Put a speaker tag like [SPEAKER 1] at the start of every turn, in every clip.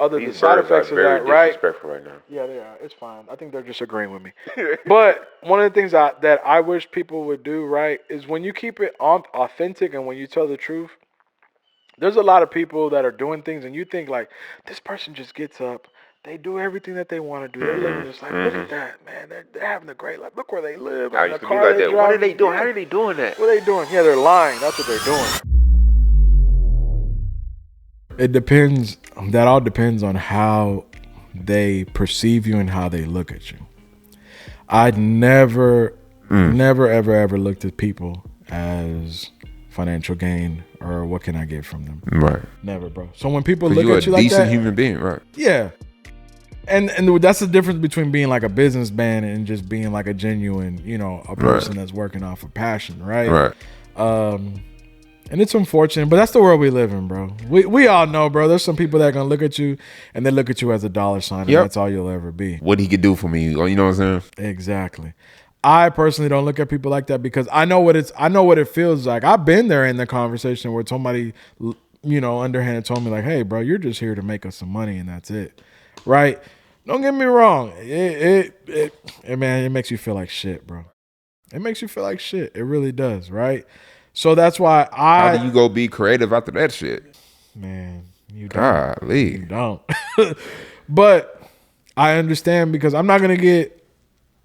[SPEAKER 1] the side effects of that, right?
[SPEAKER 2] Right now.
[SPEAKER 1] Yeah, they are. It's fine. I think they're just agreeing with me. But one of the things that I wish people would do, right, is when you keep it authentic and when you tell the truth, there's a lot of people that are doing things and you think like, this person just gets up, they do everything that they want to do. They're living just like, look at that, man. They're having a great life. Look where they live.
[SPEAKER 2] I
[SPEAKER 1] And
[SPEAKER 2] used
[SPEAKER 1] the
[SPEAKER 2] to be
[SPEAKER 1] car
[SPEAKER 2] like
[SPEAKER 1] they
[SPEAKER 2] that.
[SPEAKER 1] drive.
[SPEAKER 2] What are they doing?
[SPEAKER 1] Yeah.
[SPEAKER 2] How are they doing that?
[SPEAKER 1] What are they doing? Yeah, they're lying. That's what they're doing. It depends. That all depends on how they perceive you and how they look at you. I'd never, ever looked at people as financial gain or what can I get from them.
[SPEAKER 2] Right.
[SPEAKER 1] Never, bro. So when people look at you like that,
[SPEAKER 2] you're a decent human being, right?
[SPEAKER 1] Yeah. And that's the difference between being like a businessman and just being like a genuine, a person that's working off of passion, right?
[SPEAKER 2] Right.
[SPEAKER 1] And it's unfortunate, but that's the world we live in, bro. We all know, bro. There's some people that are gonna look at you and they look at you as a dollar sign, and that's all you'll ever be.
[SPEAKER 2] What he could do for me, you know what I'm saying?
[SPEAKER 1] Exactly. I personally don't look at people like that because I know what it feels like. I've been there in the conversation where somebody, underhanded told me like, "Hey, bro, you're just here to make us some money and that's it." Right? Don't get me wrong. Man, it makes you feel like shit, bro. It makes you feel like shit. It really does, right? So that's why
[SPEAKER 2] How do you go be creative after that shit?
[SPEAKER 1] Man, you
[SPEAKER 2] don't. Golly.
[SPEAKER 1] You don't. But I understand because I'm not gonna get,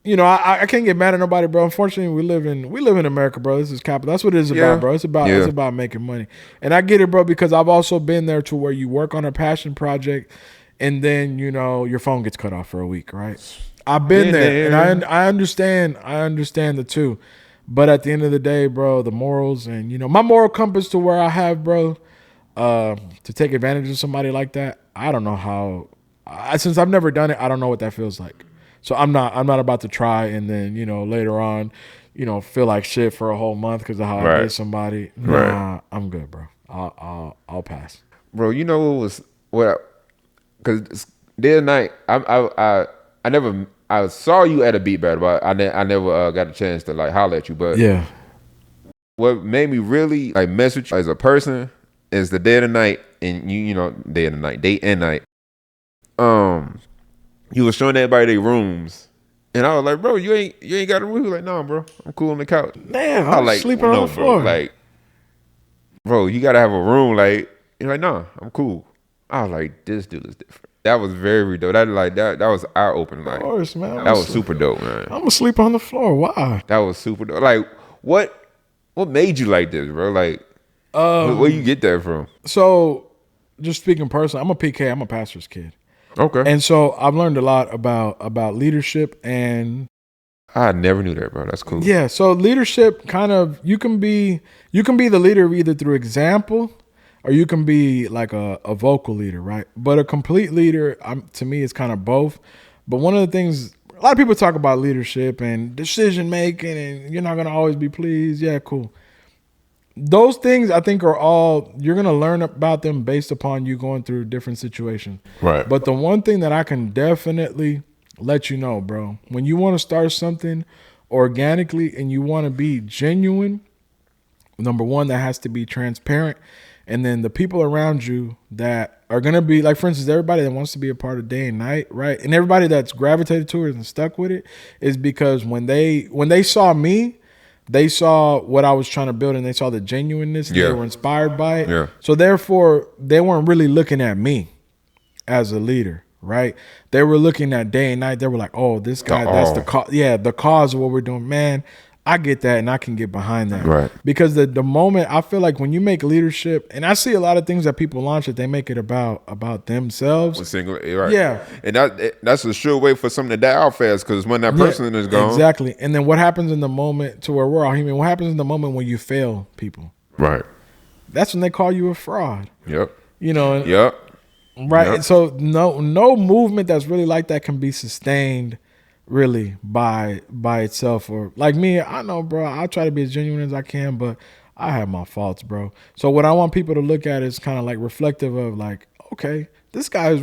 [SPEAKER 1] I can't get mad at nobody, bro. Unfortunately, we live in America, bro. This is capital. That's what it is about, bro. It's about making money. And I get it, bro, because I've also been there to where you work on a passion project and then, your phone gets cut off for a week, right? I've been there. And I understand the two. But at the end of the day, bro, the morals and, my moral compass to where I have, bro, to take advantage of somebody like that, I don't know how. Since I've never done it, I don't know what that feels like. So I'm not about to try and then, later on, feel like shit for a whole month because of how I did somebody. Nah, I'm good, bro. I'll pass.
[SPEAKER 2] Bro, you know because day and night, I saw you at a beat battle, but I never got a chance to like holler at you. But
[SPEAKER 1] yeah,
[SPEAKER 2] what made me really like mess with you as a person is the day and night, and day and night. You was showing everybody their rooms, and I was like, bro, you ain't got a room. He was like, nah, bro, I'm cool on the couch.
[SPEAKER 1] Damn, I'm like, sleeping on the floor.
[SPEAKER 2] Like, bro, you gotta have a room. Like, you're like, nah, I'm cool. I was like, this dude is different. That was very dope. That was eye opening. Like, of
[SPEAKER 1] course, man.
[SPEAKER 2] That was super dope, man.
[SPEAKER 1] I'm gonna sleep on the floor. Why?
[SPEAKER 2] That was super dope. Like, what made you like this, bro? Like, where you get that from?
[SPEAKER 1] So, just speaking personally, I'm a PK. I'm a pastor's kid.
[SPEAKER 2] Okay.
[SPEAKER 1] And so I've learned a lot about leadership, and
[SPEAKER 2] I never knew that, bro. That's cool.
[SPEAKER 1] Yeah. So leadership, kind of, you can be the leader either through example, or you can be like a vocal leader, right? But a complete leader, to me, is kind of both. But one of the things, a lot of people talk about leadership and decision making, and you're not going to always be pleased. Yeah, cool. Those things, I think, are all, you're going to learn about them based upon you going through different situations.
[SPEAKER 2] Right.
[SPEAKER 1] But the one thing that I can definitely let you know, bro, when you want to start something organically and you want to be genuine, number one, that has to be transparent. And then the people around you that are going to be, like, for instance, everybody that wants to be a part of Day and Night, right? And everybody that's gravitated to it and stuck with it is because when they saw me, they saw what I was trying to build and they saw the genuineness. Yeah. They were inspired by it.
[SPEAKER 2] Yeah.
[SPEAKER 1] So therefore, they weren't really looking at me as a leader, right? They were looking at Day and Night. They were like, oh, this guy, that's the cause. Yeah, the cause of what we're doing. Man, I get that and I can get behind that.
[SPEAKER 2] Right.
[SPEAKER 1] Because the moment, I feel like when you make leadership, and I see a lot of things that people launch that they make it about themselves.
[SPEAKER 2] Right.
[SPEAKER 1] Yeah.
[SPEAKER 2] And that's a sure way for something to die out fast, because when that person is gone.
[SPEAKER 1] Exactly. And then what happens in the moment, to where we're all human, what happens in the moment when you fail people?
[SPEAKER 2] Right.
[SPEAKER 1] That's when they call you a fraud.
[SPEAKER 2] Yep.
[SPEAKER 1] Yep. Right. Yep. So no movement that's really like that can be sustained really by itself. Or like me, I know, bro, I'll try to be as genuine as I can, but I have my faults, bro. So what I want people to look at is kind of like reflective of like, okay, this guy is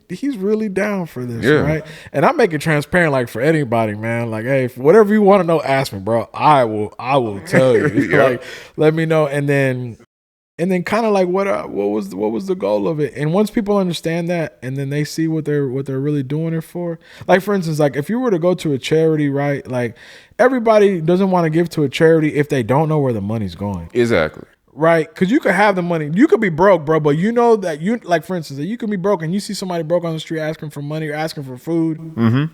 [SPEAKER 1] he's really down for this, right? And I make it transparent, like, for anybody, man. Like, hey, whatever you want to know, ask me, bro. I will tell you. Like, let me know. And then And then kind of like what was the goal of it? And once people understand that, and then they see what they're really doing it for. Like for instance, like if you were to go to a charity, right? Like everybody doesn't want to give to a charity if they don't know where the money's going.
[SPEAKER 2] Exactly.
[SPEAKER 1] Right? Because you could have the money, you could be broke, bro, but you know that you, like for instance, that you could be broke and you see somebody broke on the street asking for money or asking for food.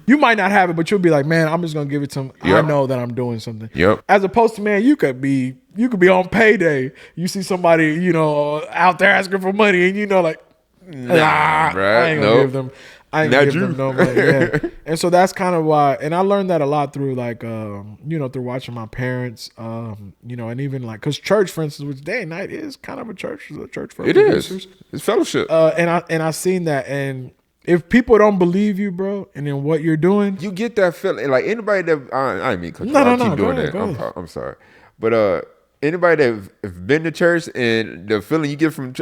[SPEAKER 1] You might not have it, but you'll be like, man, I'm just gonna give it to them. I know that I'm doing something. As opposed to, man, you could be on payday. You see somebody, you know, out there asking for money, and you know, like, nah, I ain't gonna give them. I ain't gonna give them no money. Yeah. And so that's kind of why, and I learned that a lot through like, you know, through watching my parents, you know, and even like, cause church, for instance, which DayxNite is kind of a church for producers.
[SPEAKER 2] It's fellowship.
[SPEAKER 1] And I seen that, and if people don't believe you, bro, and in what you're doing,
[SPEAKER 2] you get that feeling. Like anybody that I mean, I keep doing that. I'm sorry, but anybody that have been to church and the feeling you get from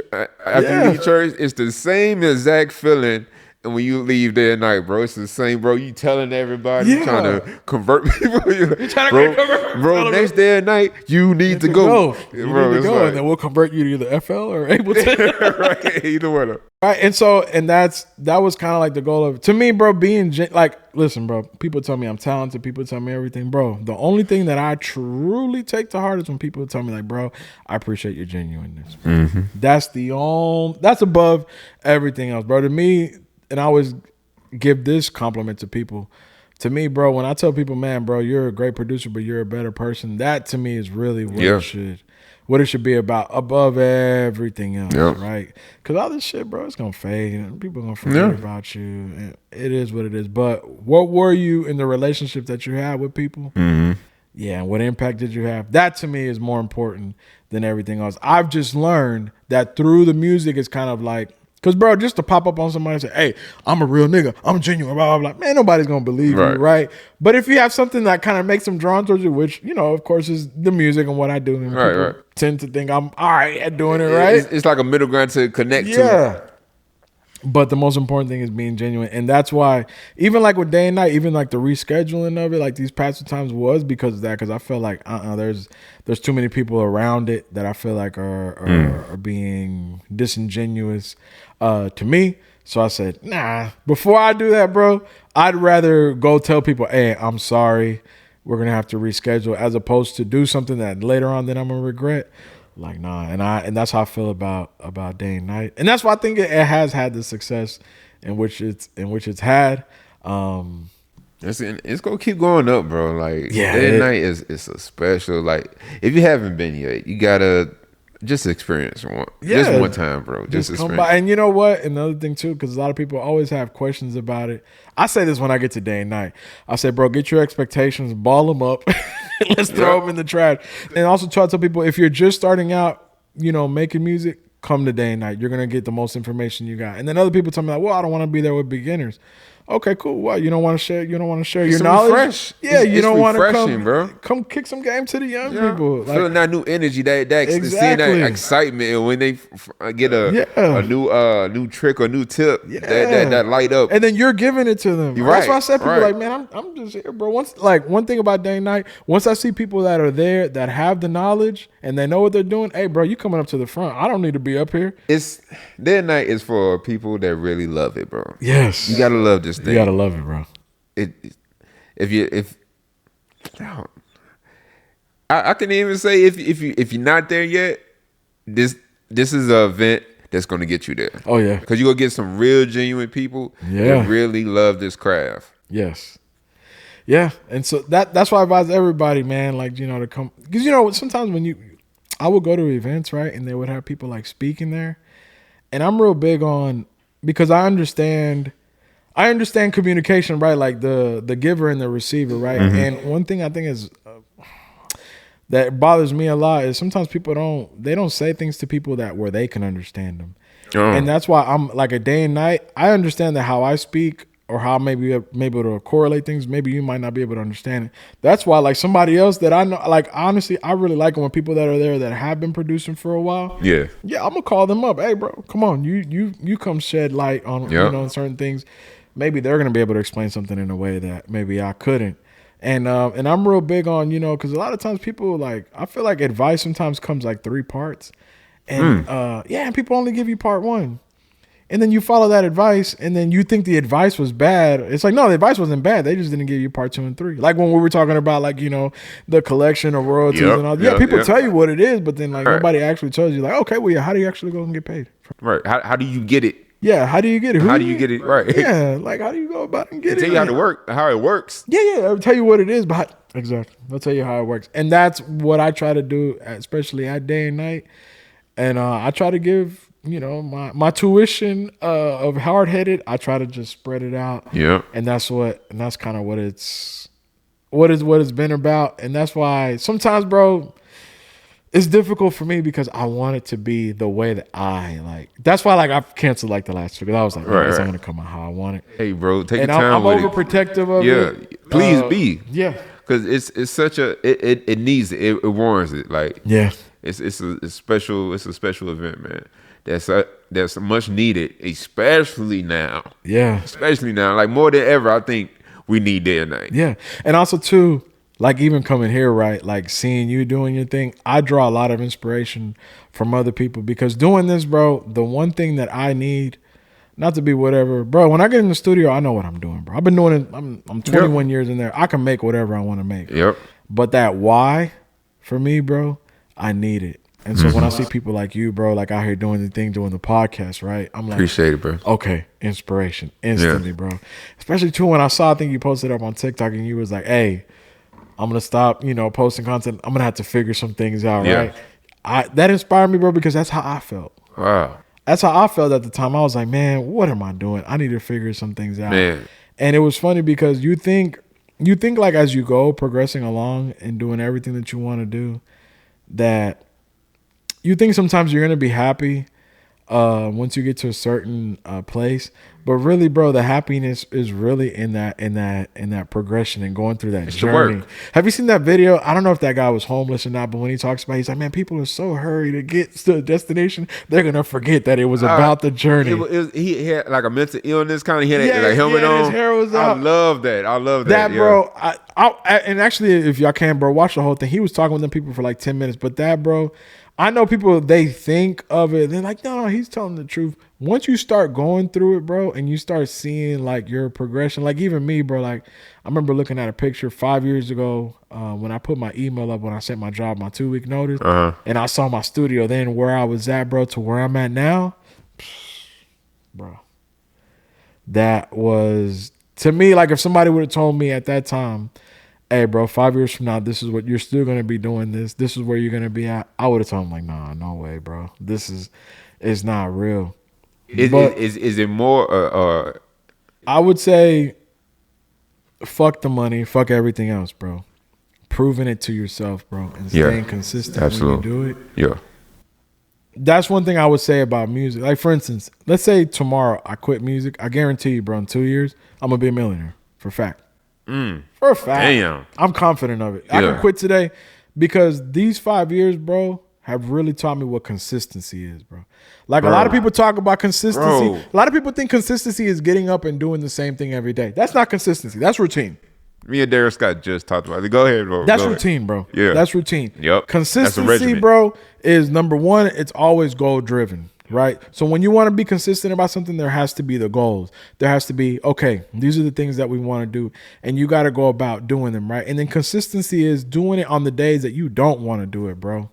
[SPEAKER 2] after you leave church, it's the same exact feeling. And when you leave there at night, bro, it's the same, bro. You telling everybody, you trying to convert people. You're trying to convert. Bro, next day at night, you need to go.
[SPEAKER 1] You need to go, and then we'll convert you to either FL or able to.
[SPEAKER 2] Right, either one.
[SPEAKER 1] Right, and so, and that was kind of like the goal of it. To me, bro, being like, listen, bro, people tell me I'm talented. People tell me everything, bro. The only thing that I truly take to heart is when people tell me like, bro, I appreciate your genuineness. That's above everything else, bro. To me. And I always give this compliment to people. To me, bro, when I tell people, man, bro, you're a great producer, but you're a better person, that to me is really what it should be about above everything else, right? Because all this shit, bro, it's going to fade. And people are going to forget about you. And it is what it is. But what were you in the relationship that you had with people? Yeah, and what impact did you have? That to me is more important than everything else. I've just learned that through the music, it's kind of like, because, bro, just to pop up on somebody and say, hey, I'm a real nigga, I'm genuine, blah, blah, blah, man, nobody's going to believe you, right? But if you have something that kind of makes them drawn towards you, which, you know, of course, is the music and what I do, and people tend to think I'm all right at doing it, right?
[SPEAKER 2] It's like a middle ground to connect to.
[SPEAKER 1] But the most important thing is being genuine. And that's why, even like with DayxNite, even like the rescheduling of it, like these past 2 times was because of that. Because I felt like, there's too many people around it that I feel like are being disingenuous to me. So I said, nah, before I do that, bro, I'd rather go tell people, hey, I'm sorry, we're going to have to reschedule, as opposed to do something that later on that I'm going to regret. Like, nah, and that's how I feel about DayxNite, and that's why I think it has had the success in which it's had.
[SPEAKER 2] It's gonna keep going up, bro. Like, DayxNite is a special. Like, if you haven't been yet, you gotta just experience just one time, bro. Just come by. And
[SPEAKER 1] you know what? Another thing too, because a lot of people always have questions about it. I say this when I get to DayxNite. I say, bro, get your expectations, ball them up. Let's throw them in the trash. And also try to tell people, if you're just starting out, you know, making music, come to DayxNite. You're going to get the most information you got. And then other people tell me like, well, I don't want to be there with beginners. Okay, cool. What? You don't want to share? You don't want to share your knowledge?
[SPEAKER 2] Fresh.
[SPEAKER 1] Yeah, you don't want to
[SPEAKER 2] come
[SPEAKER 1] kick some game to the young people.
[SPEAKER 2] Like, feeling that new energy, seeing that excitement, and when they get a new trick or new tip, that light up,
[SPEAKER 1] and then you're giving it to them. That's why I said people like, man, I'm just here, bro. Once, like, one thing about DayxNite, once I see people that are there that have the knowledge and they know what they're doing, hey, bro, you coming up to the front. I don't need to be up here.
[SPEAKER 2] DayxNite is for people that really love it, bro.
[SPEAKER 1] Yes,
[SPEAKER 2] you gotta love this.
[SPEAKER 1] You gotta love it, bro.
[SPEAKER 2] I can even say if you're not there yet, this is an event that's gonna get you there.
[SPEAKER 1] Oh yeah,
[SPEAKER 2] because you're gonna get some real genuine people that really love this craft.
[SPEAKER 1] Yes. Yeah, and so that's why I advise everybody, man, like, you know, to come, because, you know, sometimes I would go to events, right, and they would have people like speaking there, and I'm real big on, because I understand communication, right? Like the giver and the receiver, right? And one thing I think is that bothers me a lot is sometimes people don't say things to people where they can understand them. And that's why I'm like, a DayxNite, I understand that how I speak or how maybe able to correlate things, maybe you might not be able to understand it. That's why, like, somebody else that I know, like, honestly, I really like it when people that are there that have been producing for a while. Yeah, I'm gonna call them up. Hey, bro, come on, you come shed light on you know, certain things. Maybe they're gonna be able to explain something in a way that maybe I couldn't. And I'm real big on, you know, because a lot of times people, like, I feel like advice sometimes comes like 3 parts. And and people only give you part 1. And then you follow that advice, and then you think the advice was bad. It's like, no, the advice wasn't bad. They just didn't give you part 2 and 3. Like when we were talking about, like, the collection of royalties and all. Yeah, people tell you what it is, but then like nobody actually tells you, like, okay, well, yeah, how do you actually go and get paid?
[SPEAKER 2] Right. How do you get it?
[SPEAKER 1] Yeah, how do you get it?
[SPEAKER 2] How do you get it? Right.
[SPEAKER 1] Yeah, like how do you go about and get it?
[SPEAKER 2] Tell you how it works.
[SPEAKER 1] Yeah, I'll tell you what it is, but exactly, I'll tell you how it works. And that's what I try to do, especially at DayxNite. And I try to give, my tuition of hard-headed, I try to just spread it out.
[SPEAKER 2] Yeah.
[SPEAKER 1] And that's kind of what it's been about. And that's why sometimes, bro, it's difficult for me because I want it to be the way that I like. That's why, like, I've canceled like the last 2 because I was like, it's not gonna come out how I want it.
[SPEAKER 2] Hey, bro, take your
[SPEAKER 1] and
[SPEAKER 2] time.
[SPEAKER 1] I'm overprotective of it.
[SPEAKER 2] Yeah, please be.
[SPEAKER 1] Yeah,
[SPEAKER 2] because it's such a it needs it. It warrants it. Like,
[SPEAKER 1] yeah,
[SPEAKER 2] it's a special event, man. That's much needed, especially now.
[SPEAKER 1] Yeah,
[SPEAKER 2] especially now, like more than ever. I think we need day and night.
[SPEAKER 1] Yeah, and also too, like even coming here, right? Like seeing you doing your thing, I draw a lot of inspiration from other people because doing this, bro, the one thing that I need, not to be whatever, bro, when I get in the studio, I know what I'm doing, bro. I've been doing it. I'm 21 years in there. I can make whatever I want to make.
[SPEAKER 2] Yep.
[SPEAKER 1] But that why, for me, bro, I need it. And so when I see people like you, bro, like out here doing the thing, doing the podcast, right? I'm like,
[SPEAKER 2] appreciate it, bro.
[SPEAKER 1] Okay, inspiration instantly, bro. Especially too when I saw, I think you posted up on TikTok and you was like, hey, I'm gonna stop, posting content. I'm gonna have to figure some things out, right? That inspired me, bro, because that's how I felt.
[SPEAKER 2] Wow.
[SPEAKER 1] That's how I felt at the time. I was like, man, what am I doing? I need to figure some things out.
[SPEAKER 2] Man.
[SPEAKER 1] And it was funny because you think like as you go progressing along and doing everything that you want to do, that you think sometimes you're going to be happy once you get to a certain place. But really, bro, the happiness is really in that progression and going through that journey. Have you seen that video? I don't know if that guy was homeless or not, but when he talks about it, he's like, man, people are so hurried to get to the destination, they're going to forget that it was about the journey.
[SPEAKER 2] He had like a mental illness kind of. He had like helmet on.
[SPEAKER 1] His hair was out.
[SPEAKER 2] I love that.
[SPEAKER 1] That, bro. And actually, if y'all can, bro, watch the whole thing. He was talking with them people for like 10 minutes. But that, bro, I know people, they think of it. They're like, no, he's telling the truth. Once you start going through it, bro, and you start seeing like your progression, like even me, bro, like I remember looking at a picture 5 years ago when I put my email up when I sent my job, my 2-week notice, and I saw my studio then where I was at, bro, to where I'm at now, bro. That was, to me, like if somebody would have told me at that time, hey, bro, 5 years from now, this is what you're still going to be doing this is where you're going to be at, I would have told him like, nah, no way, bro. It's not real.
[SPEAKER 2] Is it more?
[SPEAKER 1] I would say, fuck the money, fuck everything else, bro. Proving it to yourself, bro, and staying consistent when you do it.
[SPEAKER 2] Yeah.
[SPEAKER 1] That's one thing I would say about music. Like, for instance, let's say tomorrow I quit music. I guarantee you, bro, in 2 years, I'm going to be a millionaire. For a fact. For a fact.
[SPEAKER 2] Damn.
[SPEAKER 1] I'm confident of it. I can quit today because these 5 years, bro, have really taught me what consistency is, bro. Like, a lot of people talk about consistency.
[SPEAKER 2] Bro.
[SPEAKER 1] A lot of people think consistency is getting up and doing the same thing every day. That's not consistency. That's routine.
[SPEAKER 2] Me and Derek Scott just talked about it. Go ahead, bro.
[SPEAKER 1] That's routine, bro.
[SPEAKER 2] Yeah.
[SPEAKER 1] That's routine.
[SPEAKER 2] Yep.
[SPEAKER 1] Consistency, bro, is number one, it's always goal driven, right? So when you want to be consistent about something, there has to be the goals. There has to be, okay, these are the things that we want to do. And you got to go about doing them, right? And then consistency is doing it on the days that you don't want to do it, bro.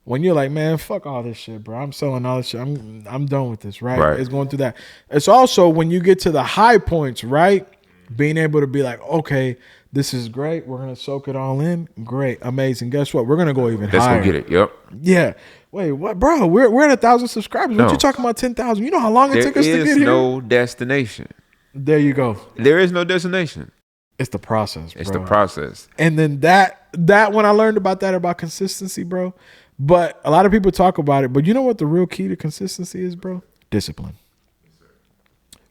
[SPEAKER 1] When you're like, man, fuck all this shit, bro. I'm selling all this shit. I'm done with this, right? It's going through that. It's also when you get to the high points, right? Being able to be like, okay, this is great. We're going to soak it all in. Great. Amazing. Guess what? We're going to go even higher.
[SPEAKER 2] Let's go get it. Yep.
[SPEAKER 1] Yeah. Wait, what, bro? We're at 1,000 subscribers. What you talking about 10,000? You know how long it took us to get here?
[SPEAKER 2] There is no destination.
[SPEAKER 1] There you go.
[SPEAKER 2] There is no destination.
[SPEAKER 1] It's the process, bro.
[SPEAKER 2] It's the process.
[SPEAKER 1] And then that when I learned about consistency, bro. But a lot of people talk about it. But you know what the real key to consistency is, bro? Discipline.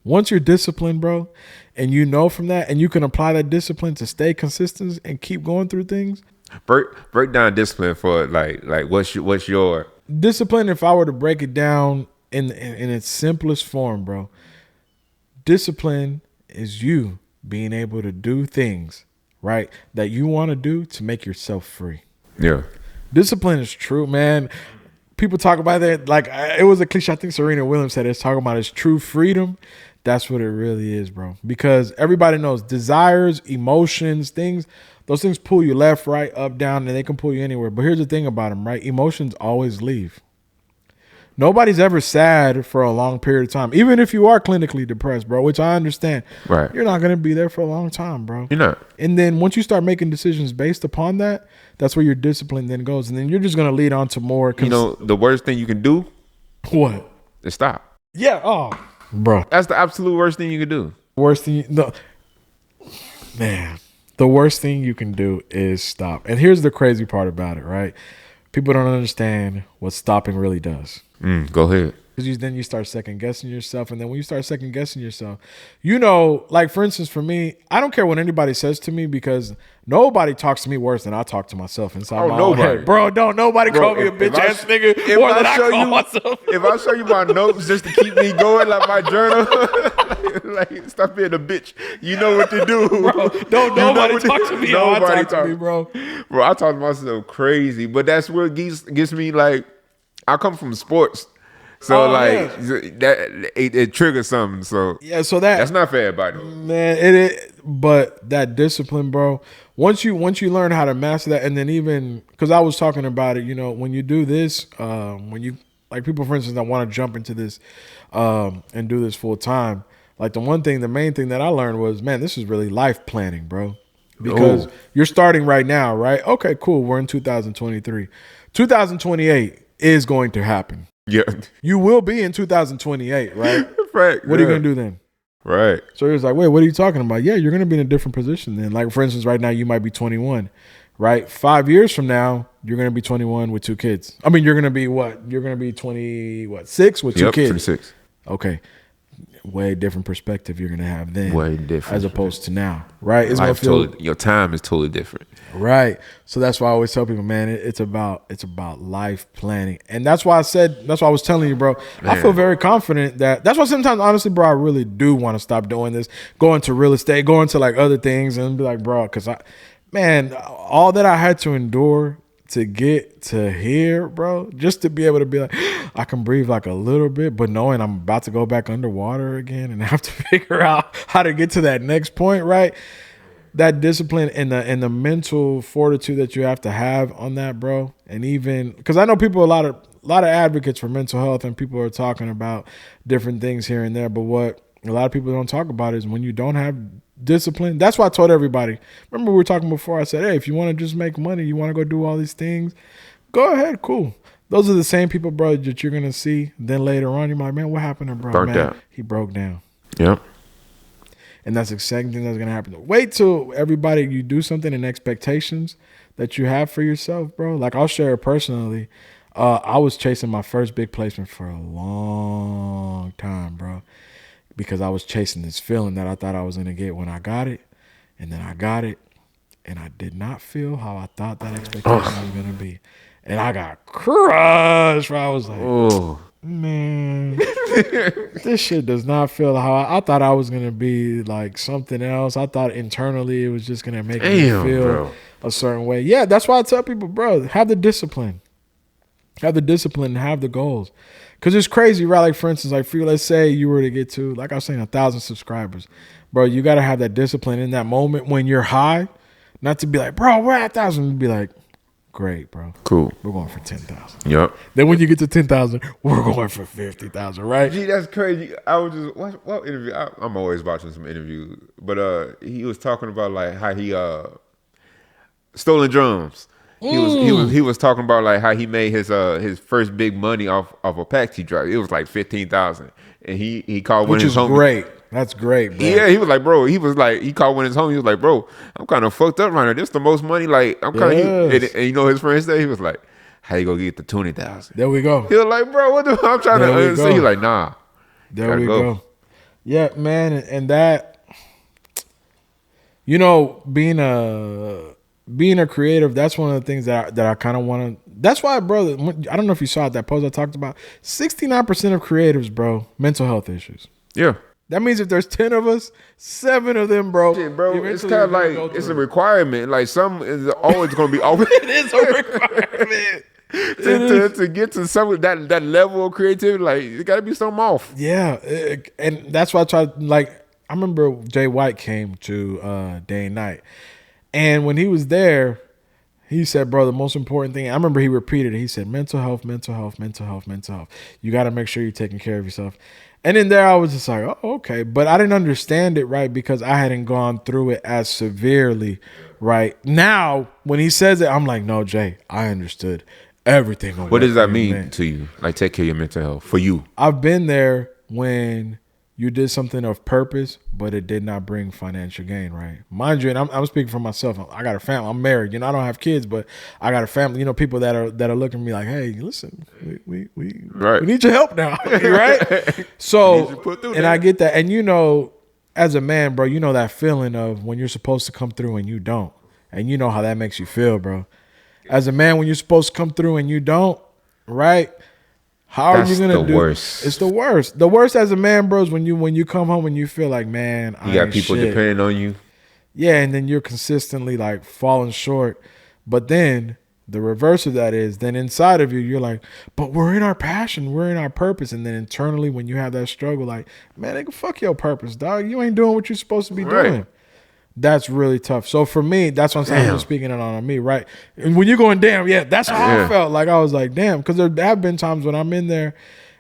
[SPEAKER 1] Once you're disciplined, bro, and you know from that, and you can apply that discipline to stay consistent and keep going through things.
[SPEAKER 2] Break down discipline for like what's your
[SPEAKER 1] discipline? If I were to break it down in its simplest form, bro, discipline is you being able to do things, right, that you want to do to make yourself free.
[SPEAKER 2] Yeah.
[SPEAKER 1] Discipline is true, man. people talk about that like it was a cliche. I think Serena Williams said it's talking about his true freedom. That's what it really is, bro. Because everybody knows desires, emotions, things. Those things pull you left, right, up, down, and they can pull you anywhere. But here's the thing about them, right? Emotions always leave. Nobody's ever sad for a long period of time. Even if you are clinically depressed, bro, which I understand.
[SPEAKER 2] Right.
[SPEAKER 1] You're not going to be there for a long time, bro.
[SPEAKER 2] You're not.
[SPEAKER 1] And then once you start making decisions based upon that, that's where your discipline then goes. And then you're just going to lead on to more.
[SPEAKER 2] You know, the worst thing you can do?
[SPEAKER 1] What?
[SPEAKER 2] Is stop.
[SPEAKER 1] Yeah. Oh, bro.
[SPEAKER 2] That's the absolute worst thing you can do.
[SPEAKER 1] Worst thing. Man, the worst thing you can do is stop. And here's the crazy part about it, right? People don't understand what stopping really does.
[SPEAKER 2] Go ahead.
[SPEAKER 1] Because then you start second guessing yourself. And then when you start second guessing yourself, you know, like for instance, for me, I don't care what anybody says to me because nobody talks to me worse than I talk to myself inside my own head. Bro, don't nobody call me a bitch ass nigga more than I call myself.
[SPEAKER 2] If I show you my notes just to keep me going, like my journal, like stop being a bitch. You know what to do.
[SPEAKER 1] Bro, don't nobody talk to me. Nobody talk to me, bro.
[SPEAKER 2] Bro, I talk to myself crazy. But that's what gets me like, I come from sports. So that it triggers something. So
[SPEAKER 1] yeah, so
[SPEAKER 2] that's not for everybody.
[SPEAKER 1] Man, but that discipline, bro. Once you learn how to master that, and then even because I was talking about it, you know, when you do this, when you like people, for instance, that want to jump into this and do this full time, like the main thing that I learned was, man, this is really life planning, bro. Because you're starting right now, right? Okay, cool. We're in 2023. 2028 is going to happen.
[SPEAKER 2] Yeah.
[SPEAKER 1] You will be in 2028, right?
[SPEAKER 2] Right.
[SPEAKER 1] What are you going to do then?
[SPEAKER 2] Right.
[SPEAKER 1] So he was like, wait, what are you talking about? Yeah, you're going to be in a different position then. Like, for instance, right now, you might be 21, right? 5 years from now, you're going to be 21 with 2 kids. I mean, you're going to be what? You're going to be 26 with 2 kids.
[SPEAKER 2] 26.
[SPEAKER 1] Okay. Way different perspective you're going to have then.
[SPEAKER 2] Way different.
[SPEAKER 1] As opposed to now, right? It's
[SPEAKER 2] your time is totally different.
[SPEAKER 1] Right. So that's why I always tell people, man, it's about life planning. And that's why I was telling you, bro, man. I feel very confident that's why sometimes, honestly, bro, I really do want to stop doing this, go into real estate, go into like other things and be like, bro, because all that I had to endure to get to here, bro, just to be able to be like, I can breathe like a little bit, but knowing I'm about to go back underwater again and have to figure out how to get to that next point, right? That discipline and the mental fortitude that you have to have on that, bro. And even because I know people, a lot of advocates for mental health, and people are talking about different things here and there. But what a lot of people don't talk about is when you don't have discipline. That's why I told everybody. Remember we were talking before. I said, hey, if you want to just make money, you want to go do all these things, go ahead, cool. Those are the same people, bro, that you're gonna see. Then later on, you're like, man, what happened to bro?
[SPEAKER 2] Burnt out.
[SPEAKER 1] He broke down.
[SPEAKER 2] Yep. And
[SPEAKER 1] that's the second thing that's going to happen. Wait till everybody, you do something and expectations that you have for yourself, bro. Like I'll share it personally. I was chasing my first big placement for a long time, bro, because I was chasing this feeling that I thought I was going to get when I got it. And then I got it. And I did not feel how I thought that expectation was going to be. And I got crushed. I was like, man, this shit does not feel how I thought I was going to be, like something else. I thought internally it was just going to make me feel a certain way. Yeah, that's why I tell people, bro, have the discipline. Have the discipline and have the goals. Because it's crazy, right? Like, for instance, like for you, let's say you were to get to, like I was saying, 1,000 subscribers. Bro, you got to have that discipline in that moment when you're high. Not to be like, bro, we're at 1,000. Be like, great, bro.
[SPEAKER 2] Cool.
[SPEAKER 1] We're going for 10,000.
[SPEAKER 2] Yep.
[SPEAKER 1] Then when you get to 10,000, we're going for 50,000, right?
[SPEAKER 2] Gee, that's crazy. I was just what interview? I'm always watching some interviews, but he was talking about like how he stolen drums. He was talking about like how he made his first big money off of a taxi driver. It was like 15,000, and he called one of his homies. Which is
[SPEAKER 1] great. That's great, bro.
[SPEAKER 2] Yeah, he was like, bro. He called one of his homies. He was like, bro, I'm kind of fucked up right now. This is the most money. Like I'm kind of. And you know his friend said, he was like, how you gonna get the 20,000?
[SPEAKER 1] There we go.
[SPEAKER 2] He was like, bro, what the? I'm trying to understand. He's like, nah.
[SPEAKER 1] There we go. Yeah, man, and that, you know, being a creative, that's one of the things that I kind of want to. That's why, bro. I don't know if you saw that post I talked about. 69% of creatives, bro, mental health issues.
[SPEAKER 2] Yeah.
[SPEAKER 1] That means if there's 10 of us, 7 of them, bro.
[SPEAKER 2] Shit, bro, it's kind of like it's a requirement. Like some is always going to be always.
[SPEAKER 1] It is a requirement.
[SPEAKER 2] to get to some that level of creativity, like it got to be something off.
[SPEAKER 1] Yeah, and that's why I tried. Like I remember Jay White came to DayxNite, and when he was there, he said, "Bro, the most important thing." I remember he repeated it. He said, "Mental health, mental health, mental health, mental health. You got to make sure you're taking care of yourself." And in there, I was just like, "Oh, okay," but I didn't understand it, right, because I hadn't gone through it as severely. Right now, when he says it, I'm like, "No, Jay, I understood everything."
[SPEAKER 2] What does that mean to you? Like, take care of your mental health for you?
[SPEAKER 1] I've been there when you did something of purpose, but it did not bring financial gain, right? Mind you, and I'm speaking for myself. I got a family. I'm married. You know, I don't have kids, but I got a family. You know, people that are looking at me like, "Hey, listen, we need your help now," right? So, and I get that, and you know, as a man, bro, you know that feeling of when you're supposed to come through and you don't, and you know how that makes you feel, bro. As a man, when you're supposed to come through and you don't, right? How are you gonna do?
[SPEAKER 2] Worst.
[SPEAKER 1] It's the worst. The worst as a man, bro, is when you come home and you feel like, man,
[SPEAKER 2] you got people depending on you.
[SPEAKER 1] Yeah, and then you're consistently like falling short. But then the reverse of that is, then inside of you, you're like, but we're in our passion, we're in our purpose. And then internally, when you have that struggle, like, man, nigga, fuck your purpose, dog. You ain't doing what you're supposed to be doing. That's really tough. So for me, that's what I'm saying. I'm speaking it on me, right? And when you're going, damn, yeah, that's how I felt. Like I was like, damn, because there have been times when I'm in there,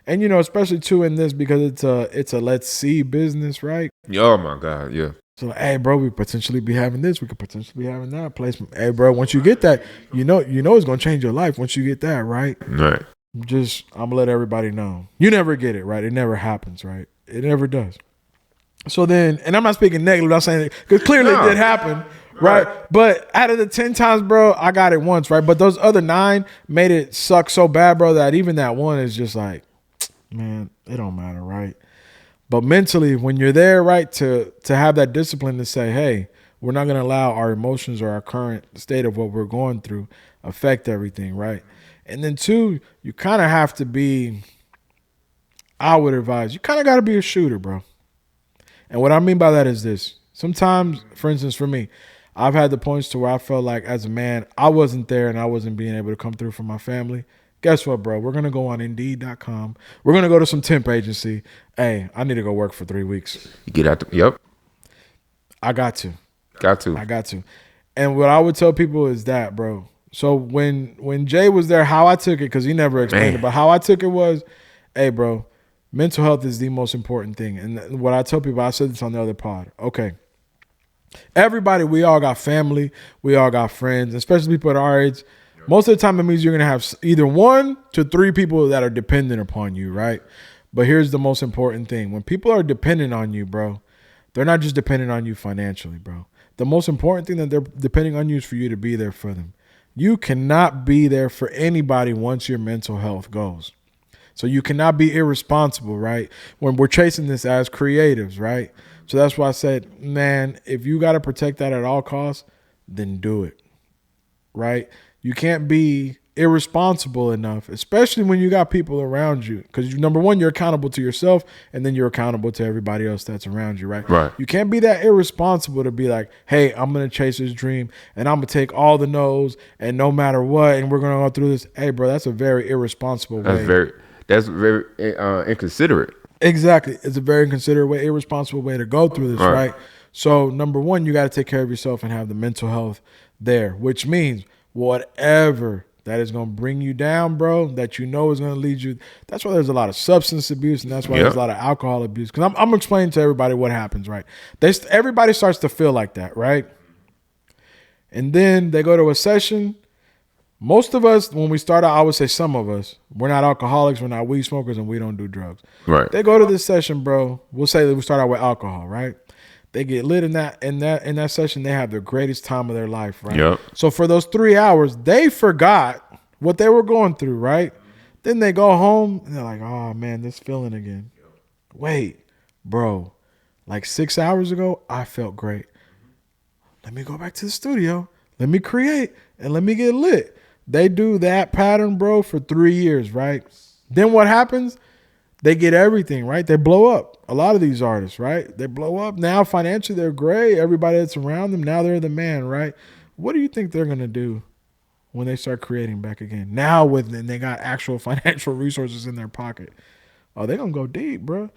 [SPEAKER 1] and you know, especially too in this because it's a let's see business, right?
[SPEAKER 2] Oh my God, yeah.
[SPEAKER 1] So like, hey, bro, we potentially be having this, we could potentially be having that placement. Hey, bro, once you get that, you know, it's gonna change your life once you get that, right?
[SPEAKER 2] Right.
[SPEAKER 1] I'm gonna let everybody know. You never get it, right? It never happens, right? It never does. So then, and I'm not speaking negative, I'm saying it, because clearly it did happen, right? But out of the 10 times, bro, I got it once, right? But those other 9 made it suck so bad, bro, that even that one is just like, man, it don't matter, right? But mentally, when you're there, right, to have that discipline to say, hey, we're not going to allow our emotions or our current state of what we're going through affect everything, right? And then 2, you kind of have to be, I would advise, you kind of got to be a shooter, bro. And what I mean by that is this. Sometimes, for instance, for me, I've had the points to where I felt like as a man, I wasn't there and I wasn't being able to come through for my family. Guess what, bro? We're going to go on Indeed.com. We're going to go to some temp agency. Hey, I need to go work for 3 weeks.
[SPEAKER 2] You get out yep.
[SPEAKER 1] I got to.
[SPEAKER 2] I
[SPEAKER 1] got to. And what I would tell people is that, bro. So when Jay was there, how I took it, because he never explained it, but how I took it was, hey, bro, mental health is the most important thing. And what I tell people, I said this on the other pod. Okay. Everybody, we all got family. We all got friends, especially people at our age. Most of the time, it means you're going to have either 1 to 3 people that are dependent upon you, right? But here's the most important thing. When people are dependent on you, bro, they're not just dependent on you financially, bro. The most important thing that they're depending on you is for you to be there for them. You cannot be there for anybody once your mental health goes. So you cannot be irresponsible, right? When we're chasing this as creatives, right? So that's why I said, man, if you got to protect that at all costs, then do it, right? You can't be irresponsible enough, especially when you got people around you. Because number one, you're accountable to yourself, and then you're accountable to everybody else that's around you, right?
[SPEAKER 2] Right.
[SPEAKER 1] You can't be that irresponsible to be like, hey, I'm going to chase this dream, and I'm going to take all the no's, and no matter what, and we're going to go through this. Hey, bro, that's a very irresponsible way.
[SPEAKER 2] That's very inconsiderate.
[SPEAKER 1] Exactly. It's a very inconsiderate way, irresponsible way to go through this, right? So number one, you got to take care of yourself and have the mental health there, which means whatever that is going to bring you down, bro, that you know is going to lead you. That's why there's a lot of substance abuse, and that's why there's a lot of alcohol abuse. Because I'm explaining to everybody what happens, right? Everybody starts to feel like that, right? And then they go to a session. Most of us, when we start out, I would say some of us, we're not alcoholics, we're not weed smokers, and we don't do drugs.
[SPEAKER 2] Right.
[SPEAKER 1] They go to this session, bro. We'll say that we start out with alcohol, right? They get lit in that session. They have the greatest time of their life, right?
[SPEAKER 2] Yep.
[SPEAKER 1] So for those 3 hours, they forgot what they were going through, right? Then they go home and they're like, oh man, this feeling again. Wait, bro, like 6 hours ago, I felt great. Let me go back to the studio. Let me create and let me get lit. They do that pattern, bro, for 3 years, right? Then what happens? They get everything, right? They blow up. A lot of these artists, right? They blow up. Now financially, they're great. Everybody that's around them, now they're the man, right? What do you think they're going to do when they start creating back again. Now they got actual financial resources in their pocket. Oh, they're gonna go deep, bro.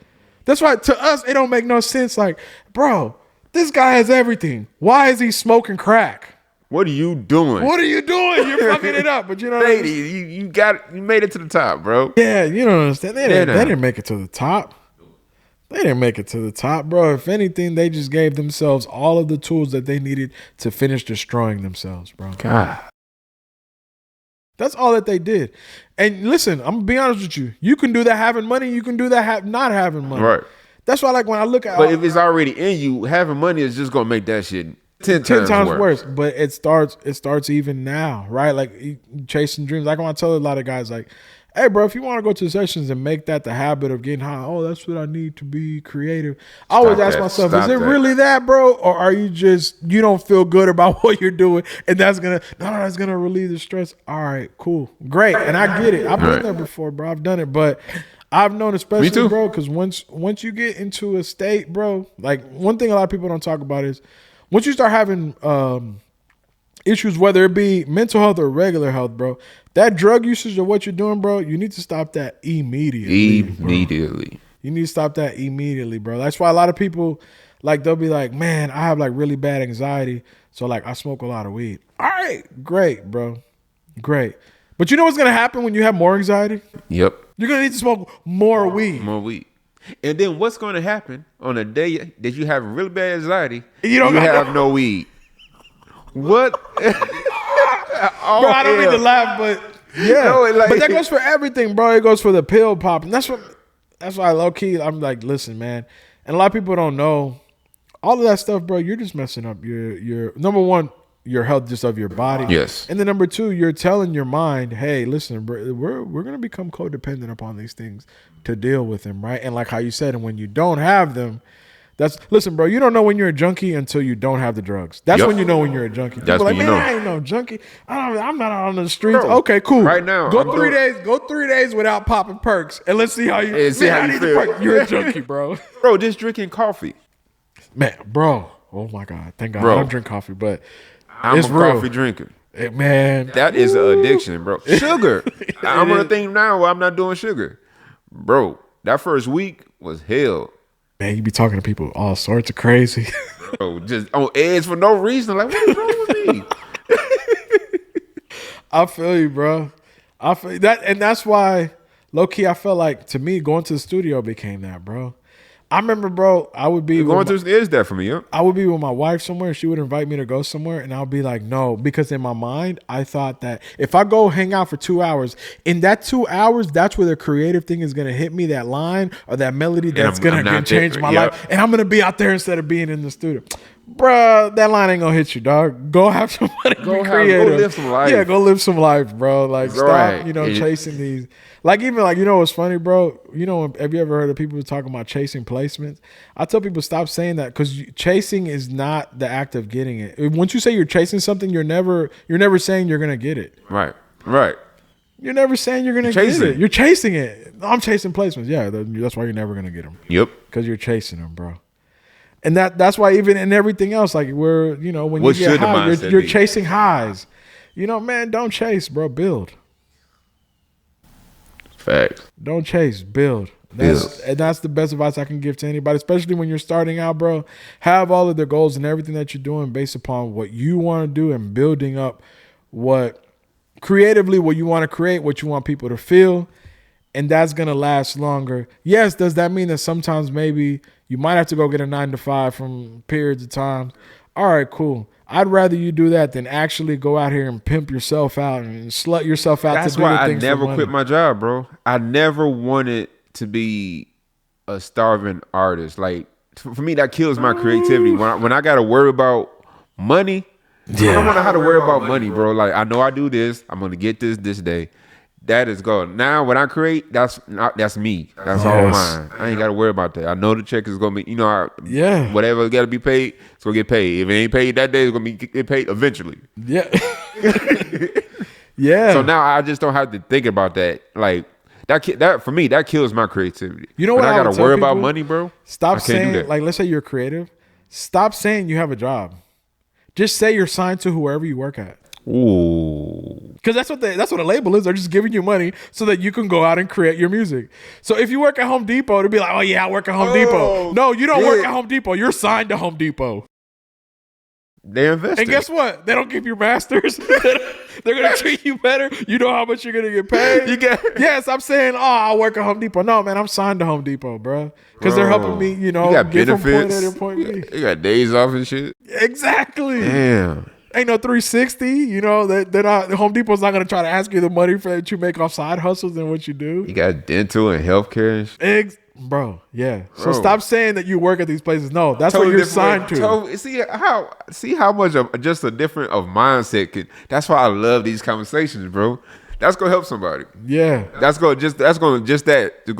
[SPEAKER 1] That's why to us it don't make no sense. Like, bro, this guy has everything. Why is he smoking crack?
[SPEAKER 2] What are you doing?
[SPEAKER 1] What are you doing? You're fucking it up. But you know,
[SPEAKER 2] you made it to the top, bro.
[SPEAKER 1] Yeah, you don't understand. They didn't make it to the top. They didn't make it to the top, bro. If anything, they just gave themselves all of the tools that they needed to finish destroying themselves, bro.
[SPEAKER 2] God.
[SPEAKER 1] That's all that they did. And listen, I'm gonna be honest with you. You can do that having money. You can do that not having money.
[SPEAKER 2] Right.
[SPEAKER 1] That's why, like, when I look at,
[SPEAKER 2] but if it's already in you, having money is just gonna make that shit 10 times worse.
[SPEAKER 1] But it starts even now, right? Like chasing dreams. Like when I tell a lot of guys, like, hey, bro, if you want to go to sessions and make that the habit of getting high, oh, that's what I need to be creative. I always ask myself, is it really that, bro? Or are you you don't feel good about what you're doing and that's going to relieve the stress? All right, cool. Great. And I get it. I've been there before, bro. I've done it. But I've known, especially, bro, because once you get into a state, bro, like one thing a lot of people don't talk about is once you start having issues, whether it be mental health or regular health, bro, that drug usage of what you're doing, bro, you need to stop that immediately.
[SPEAKER 2] Immediately.
[SPEAKER 1] You need to stop that immediately, bro. That's why a lot of people, like, they'll be like, man, I have like really bad anxiety, so like I smoke a lot of weed. All right, great, bro. Great. But you know what's going to happen when you have more anxiety?
[SPEAKER 2] Yep.
[SPEAKER 1] You're going to need to smoke more weed.
[SPEAKER 2] More weed. And then what's going to happen on a day that you have really bad anxiety?
[SPEAKER 1] You
[SPEAKER 2] have no weed. What?
[SPEAKER 1] Bro, I don't mean to laugh, but yeah. No, but that goes for everything, bro. It goes for the pill popping. That's why low key I'm like, listen, man. And a lot of people don't know all of that stuff, bro. You're just messing up your number one, your health just of your body.
[SPEAKER 2] Yes.
[SPEAKER 1] And then number two, you're telling your mind, hey, listen, bro, we're gonna become codependent upon these things to deal with them, right? And like how you said, and when you don't have them, listen, bro, you don't know when you're a junkie until you don't have the drugs. That's when you know when you're a junkie.
[SPEAKER 2] That's when you know.
[SPEAKER 1] I ain't no junkie. I'm not out on the streets. Bro, okay, cool.
[SPEAKER 2] Right now,
[SPEAKER 1] go 3 days without popping perks, and let's see how you feel. You're a junkie, bro.
[SPEAKER 2] Bro, just drinking coffee.
[SPEAKER 1] Man, bro. Oh my God. Thank God.
[SPEAKER 2] Bro,
[SPEAKER 1] I don't drink coffee, but
[SPEAKER 2] I'm
[SPEAKER 1] it's
[SPEAKER 2] a
[SPEAKER 1] real.
[SPEAKER 2] coffee drinker.
[SPEAKER 1] Man,
[SPEAKER 2] that is an addiction, bro. Sugar. I'm on a thing now where I'm not doing sugar, bro. That first week was hell.
[SPEAKER 1] Man, you be talking to people all sorts of crazy.
[SPEAKER 2] Bro, just on edge for no reason. Like, what is wrong with me?
[SPEAKER 1] I feel you, bro. I feel that, and that's why, low key, I felt like, to me, going to the studio became that, bro. I remember, bro, I would be
[SPEAKER 2] is that for me, yeah?
[SPEAKER 1] I would be with my wife somewhere, she would invite me to go somewhere, and I'll be like, no, because in my mind, I thought that if I go hang out for 2 hours, in that 2 hours, that's where the creative thing is going to hit me, that line or that melody that's going to change my life, and I'm going to be out there instead of being in the studio. Bruh, that line ain't gonna hit you, dog. Go have some money. Go
[SPEAKER 2] live some life.
[SPEAKER 1] Yeah, go live some life, bro. Like, stop, chasing these. Like, even like, what's funny, bro? Have you ever heard of people talking about chasing placements? I tell people stop saying that, because chasing is not the act of getting it. Once you say you're chasing something, you're never saying you're gonna get it.
[SPEAKER 2] Right.
[SPEAKER 1] You're never saying you're gonna get it. You're chasing it. I'm chasing placements. Yeah, that's why you're never gonna get them.
[SPEAKER 2] Yep.
[SPEAKER 1] Because you're chasing them, bro. And that's why even in everything else, like when you get high, you're chasing highs. Man, don't chase, bro. Build.
[SPEAKER 2] Facts.
[SPEAKER 1] Don't chase, build. That's the best advice I can give to anybody, especially when you're starting out, bro. Have all of the goals and everything that you're doing based upon what you want to do and building up creatively what you want to create, what you want people to feel. And that's going to last longer. Yes, does that mean that sometimes maybe you might have to go get a 9-to-5 from periods of time? All right, cool. I'd rather you do that than actually go out here and pimp yourself out and slut yourself out.
[SPEAKER 2] That's
[SPEAKER 1] to do
[SPEAKER 2] why
[SPEAKER 1] the things
[SPEAKER 2] I never quit my job, bro. I never wanted to be a starving artist. Like, for me, that kills my creativity. When I got to worry about money, I don't want to have to worry about money, bro. Like, I know I do this. I'm going to get this day. That is gone. Now, when I create, that's me. That's all mine. I ain't got to worry about that. I know the check is going to be, whatever got to be paid, it's going to get paid. If it ain't paid that day, it's going to get paid eventually.
[SPEAKER 1] Yeah. Yeah.
[SPEAKER 2] So now I just don't have to think about that. Like, that for me, that kills my creativity.
[SPEAKER 1] You know what?
[SPEAKER 2] I got to worry about money, bro.
[SPEAKER 1] Stop saying, like, let's say you're creative. Stop saying you have a job. Just say you're signed to whoever you work at.
[SPEAKER 2] Ooh.
[SPEAKER 1] Because that's what a label is. They're just giving you money so that you can go out and create your music. So if you work at Home Depot, to be like, oh yeah, I work at Home Depot. No, you don't work at Home Depot. You're signed to Home Depot.
[SPEAKER 2] They invest.
[SPEAKER 1] And guess what? They don't give you masters. They're gonna treat you better. You know how much you're gonna get paid. Yes, I'm saying, I work at Home Depot. No, man, I'm signed to Home Depot, bro. Because they're helping me,
[SPEAKER 2] you got
[SPEAKER 1] get
[SPEAKER 2] benefits.
[SPEAKER 1] From point A to point B.
[SPEAKER 2] You got days off and shit.
[SPEAKER 1] Exactly.
[SPEAKER 2] Damn.
[SPEAKER 1] Ain't no 360. They're not. Home Depot's not gonna try to ask you the money that you make off side hustles and what you do.
[SPEAKER 2] You got dental and healthcare and shit.
[SPEAKER 1] Bro, yeah. So stop saying that you work at these places. No, that's what you're signed to.
[SPEAKER 2] See how much of just a different of mindset can. That's why I love these conversations, bro. That's gonna help somebody.
[SPEAKER 1] Yeah.
[SPEAKER 2] That's gonna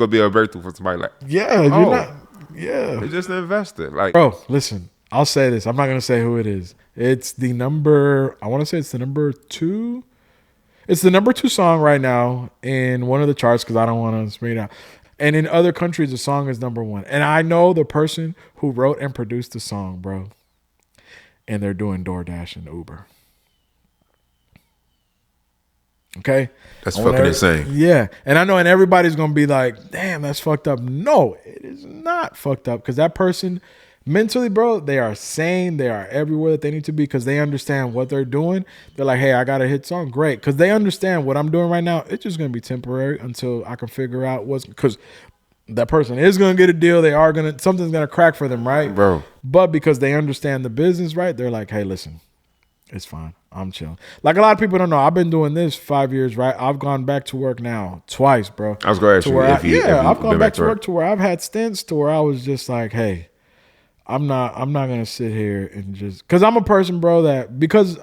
[SPEAKER 2] be a breakthrough for somebody. Like,
[SPEAKER 1] yeah, you're not. Yeah.
[SPEAKER 2] They're just an investor. Like,
[SPEAKER 1] bro, listen. I'll say this. I'm not gonna say who it is. It's the number. I want to say it's the number 2. It's the number 2 song right now in one of the charts because I don't want to spring it out. And in other countries, the song is number 1. And I know the person who wrote and produced the song, bro. And they're doing DoorDash and Uber. Okay?
[SPEAKER 2] That's fucking insane.
[SPEAKER 1] Yeah. And I know, and everybody's going to be like, damn, that's fucked up. No, it is not fucked up. Because that person, mentally, bro, they are sane. They are everywhere that they need to be because they understand what they're doing. They're like, hey, I got a hit song. Great. Because they understand what I'm doing right now. It's just going to be temporary until I can figure out because that person is going to get a deal. Something's going to crack for them, right?
[SPEAKER 2] Bro.
[SPEAKER 1] But because they understand the business, right? They're like, hey, listen, it's fine. I'm chilling. Like a lot of people don't know. I've been doing this 5 years, right? I've gone back to work now twice, bro.
[SPEAKER 2] I was going to ask you.
[SPEAKER 1] I've gone back to work to where I've had stints to where I was just like, hey, I'm not gonna sit here and just because I'm a person, bro, that because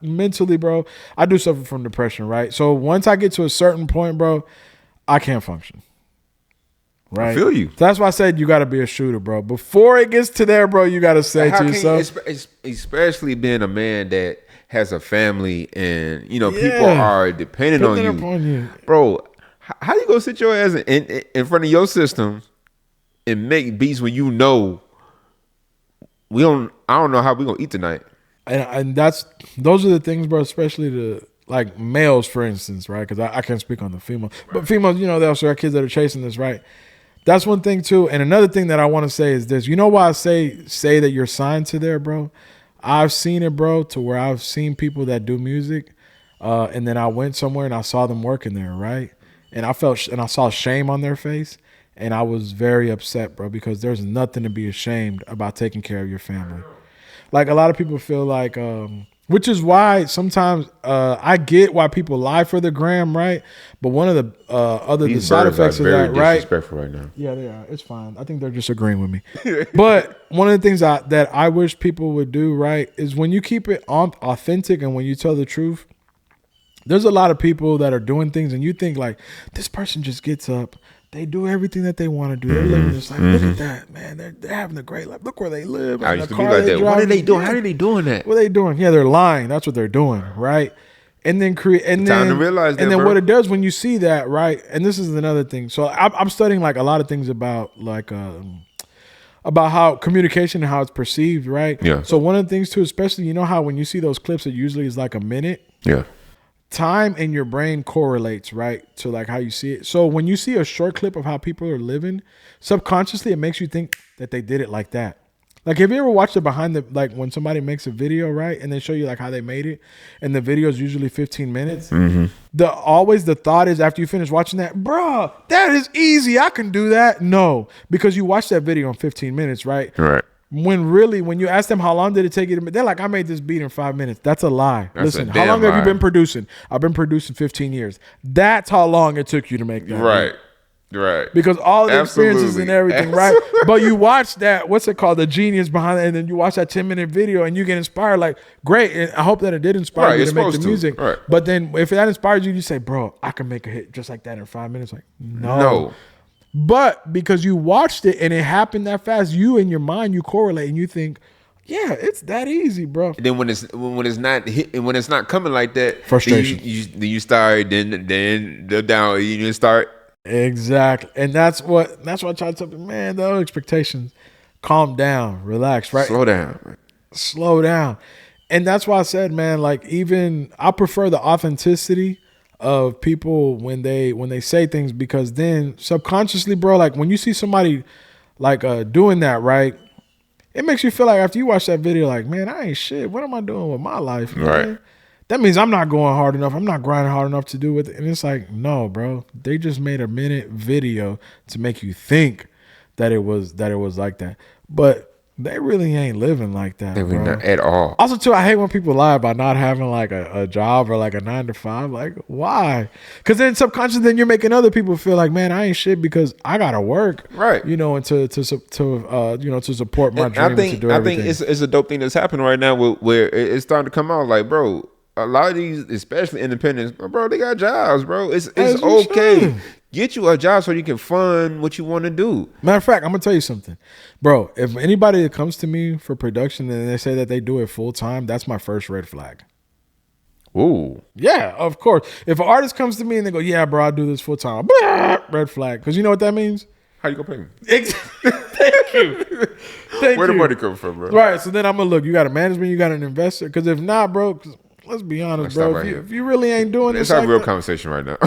[SPEAKER 1] mentally, bro, I do suffer from depression, right? So once I get to a certain point, bro, I can't function. Right?
[SPEAKER 2] I feel you.
[SPEAKER 1] So that's why I said you got to be a shooter, bro. Before it gets to there, bro, you got to say to yourself,
[SPEAKER 2] especially being a man that has a family and people are dependent on you, bro. How you gonna sit your ass in front of your system and make beats when you know? I don't know how we gonna eat tonight.
[SPEAKER 1] And those are the things, bro, especially the like males, for instance, right? Because I can't speak on the female. But females, they also have kids that are chasing this, right? That's one thing too. And another thing that I want to say is this. You know why I say that you're signed to there, bro? I've seen it, bro, to where I've seen people that do music, and then I went somewhere and I saw them working there, right? And I saw shame on their face. And I was very upset, bro, because there's nothing to be ashamed about taking care of your family. Like a lot of people feel like, which is why sometimes I get why people lie for the gram, right? But one of the side effects of that, right?
[SPEAKER 2] Disrespectful right now.
[SPEAKER 1] Yeah, they are. It's fine. I think they're just agreeing with me. But one of the things that I wish people would do, right, is when you keep it authentic and when you tell the truth. There's a lot of people that are doing things, and you think like this person just gets up. They do everything that they want to do. They're living just like, look at that, man. They're having a great life. Look where they live.
[SPEAKER 2] I used to be like that. What are they doing? How are they doing that?
[SPEAKER 1] What are they doing? Yeah, they're lying. That's what they're doing, right? And then time
[SPEAKER 2] to realize that,
[SPEAKER 1] and then
[SPEAKER 2] bro.
[SPEAKER 1] What it does when you see that, right? And this is another thing. So I'm studying like a lot of things about how communication and how it's perceived, right?
[SPEAKER 2] Yeah.
[SPEAKER 1] So one of the things too, especially how when you see those clips, it usually is like a minute.
[SPEAKER 2] Yeah.
[SPEAKER 1] Time in your brain correlates, right, to like how you see it. So when you see a short clip of how people are living, subconsciously it makes you think that they did it like that. Like, have you ever watched like when somebody makes a video, right, and they show you like how they made it, and the video is usually 15 minutes. Mm-hmm. The thought is after you finish watching that, bruh, that is easy. I can do that. No, because you watched that video in 15 minutes, right?
[SPEAKER 2] Right.
[SPEAKER 1] When you ask them how long did it take you to, they're like, I made this beat in 5 minutes. That's a lie. Listen, how long have you been producing? I've been producing 15 years. That's how long it took you to make that.
[SPEAKER 2] Right. Beat. Right.
[SPEAKER 1] Because all the experiences and everything, right? But you watch that, what's it called? The genius behind it. And then you watch that 10-minute video and you get inspired. Like, great. And I hope that it did inspire you to make the music.
[SPEAKER 2] Right.
[SPEAKER 1] But then if that inspires you, you say, bro, I can make a hit just like that in 5 minutes. Like, no. But because you watched it and it happened that fast, you in your mind, you correlate and you think, yeah, it's that easy, bro.
[SPEAKER 2] Then when it's not hit, when it's not coming like that,
[SPEAKER 1] frustration.
[SPEAKER 2] Then you start. Then the down. You start.
[SPEAKER 1] Exactly, and that's why I try to tell people, man, those expectations, calm down, relax, right?
[SPEAKER 2] Slow down.
[SPEAKER 1] Slow down. And that's why I said, man, like even I prefer the authenticity of people when they say things, because then subconsciously, bro, like when you see somebody like doing that, right? It makes you feel like after you watch that video, like, man, I ain't shit. What am I doing with my life, man?
[SPEAKER 2] Right.
[SPEAKER 1] That means I'm not going hard enough. I'm not grinding hard enough to do it. And it's like, no, bro. They just made a minute video to make you think that it was like that. But they really ain't living like that,
[SPEAKER 2] They
[SPEAKER 1] bro.
[SPEAKER 2] not at all.
[SPEAKER 1] Also, too, I hate when people lie about not having like a job or like a 9 to 5. Like, why? Because then subconsciously, then you're making other people feel like, man, I ain't shit because I gotta work,
[SPEAKER 2] right?
[SPEAKER 1] You know, and to support my dream.
[SPEAKER 2] I think it's a dope thing that's happening right now where it's starting to come out. Like, bro, a lot of these, especially independents, bro, they got jobs, bro. It's okay. Get you a job so you can fund what you want to do.
[SPEAKER 1] Matter of fact, I'm gonna tell you something, bro. If anybody that comes to me for production and they say that they do it full time, that's my first red flag.
[SPEAKER 2] Ooh.
[SPEAKER 1] Yeah, of course. If an artist comes to me and they go, yeah, bro, I do this full time, red flag. Because you know what that means?
[SPEAKER 2] How you gonna pay me?
[SPEAKER 1] Thank you.
[SPEAKER 2] Where the money come from, bro?
[SPEAKER 1] Right. So then I'm gonna look. You got a management, you got an investor. Because if not, bro, let's be honest, bro. If you really ain't doing this,
[SPEAKER 2] it's our real conversation right now.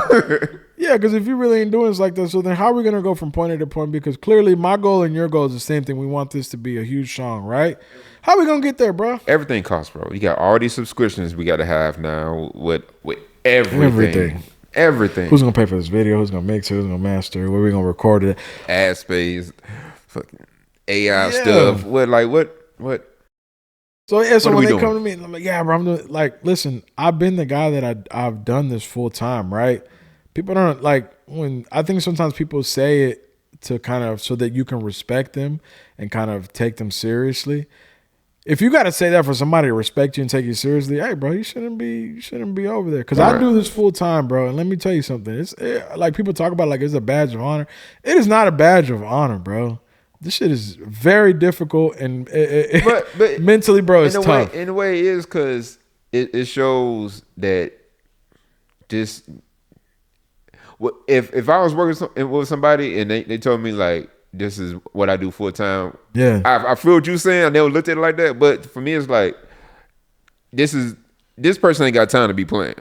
[SPEAKER 1] Yeah, because if you really ain't doing this like this, so then how are we gonna go from point A to point B? Because clearly my goal and your goal is the same thing. We want this to be a huge song, right? How are we gonna get there, bro?
[SPEAKER 2] Everything costs, bro. You got all these subscriptions we got to have now with everything. Everything.
[SPEAKER 1] Who's gonna pay for this video? Who's gonna mix it? Who's gonna master? Where we gonna record it?
[SPEAKER 2] Ad space, fucking AI stuff. What?
[SPEAKER 1] So yeah, so when they come to me, I'm like, yeah, bro, I'm doing, like, listen, I've been the guy that I've done this full time, right? People don't like when I think sometimes people say it to kind of so that you can respect them and kind of take them seriously. If you got to say that for somebody to respect you and take you seriously, hey, bro, you shouldn't be over there. Because I do this full time, bro. And let me tell you something. Like people talk about like it's a badge of honor. It is not a badge of honor, bro. This shit is very difficult and but mentally, bro, it's tough.
[SPEAKER 2] In a way, it is because it shows that this. If I was working with somebody and they told me like this is what I do full time,
[SPEAKER 1] yeah,
[SPEAKER 2] I feel what you're saying. I never looked at it like that, but for me, it's like this person ain't got time to be playing.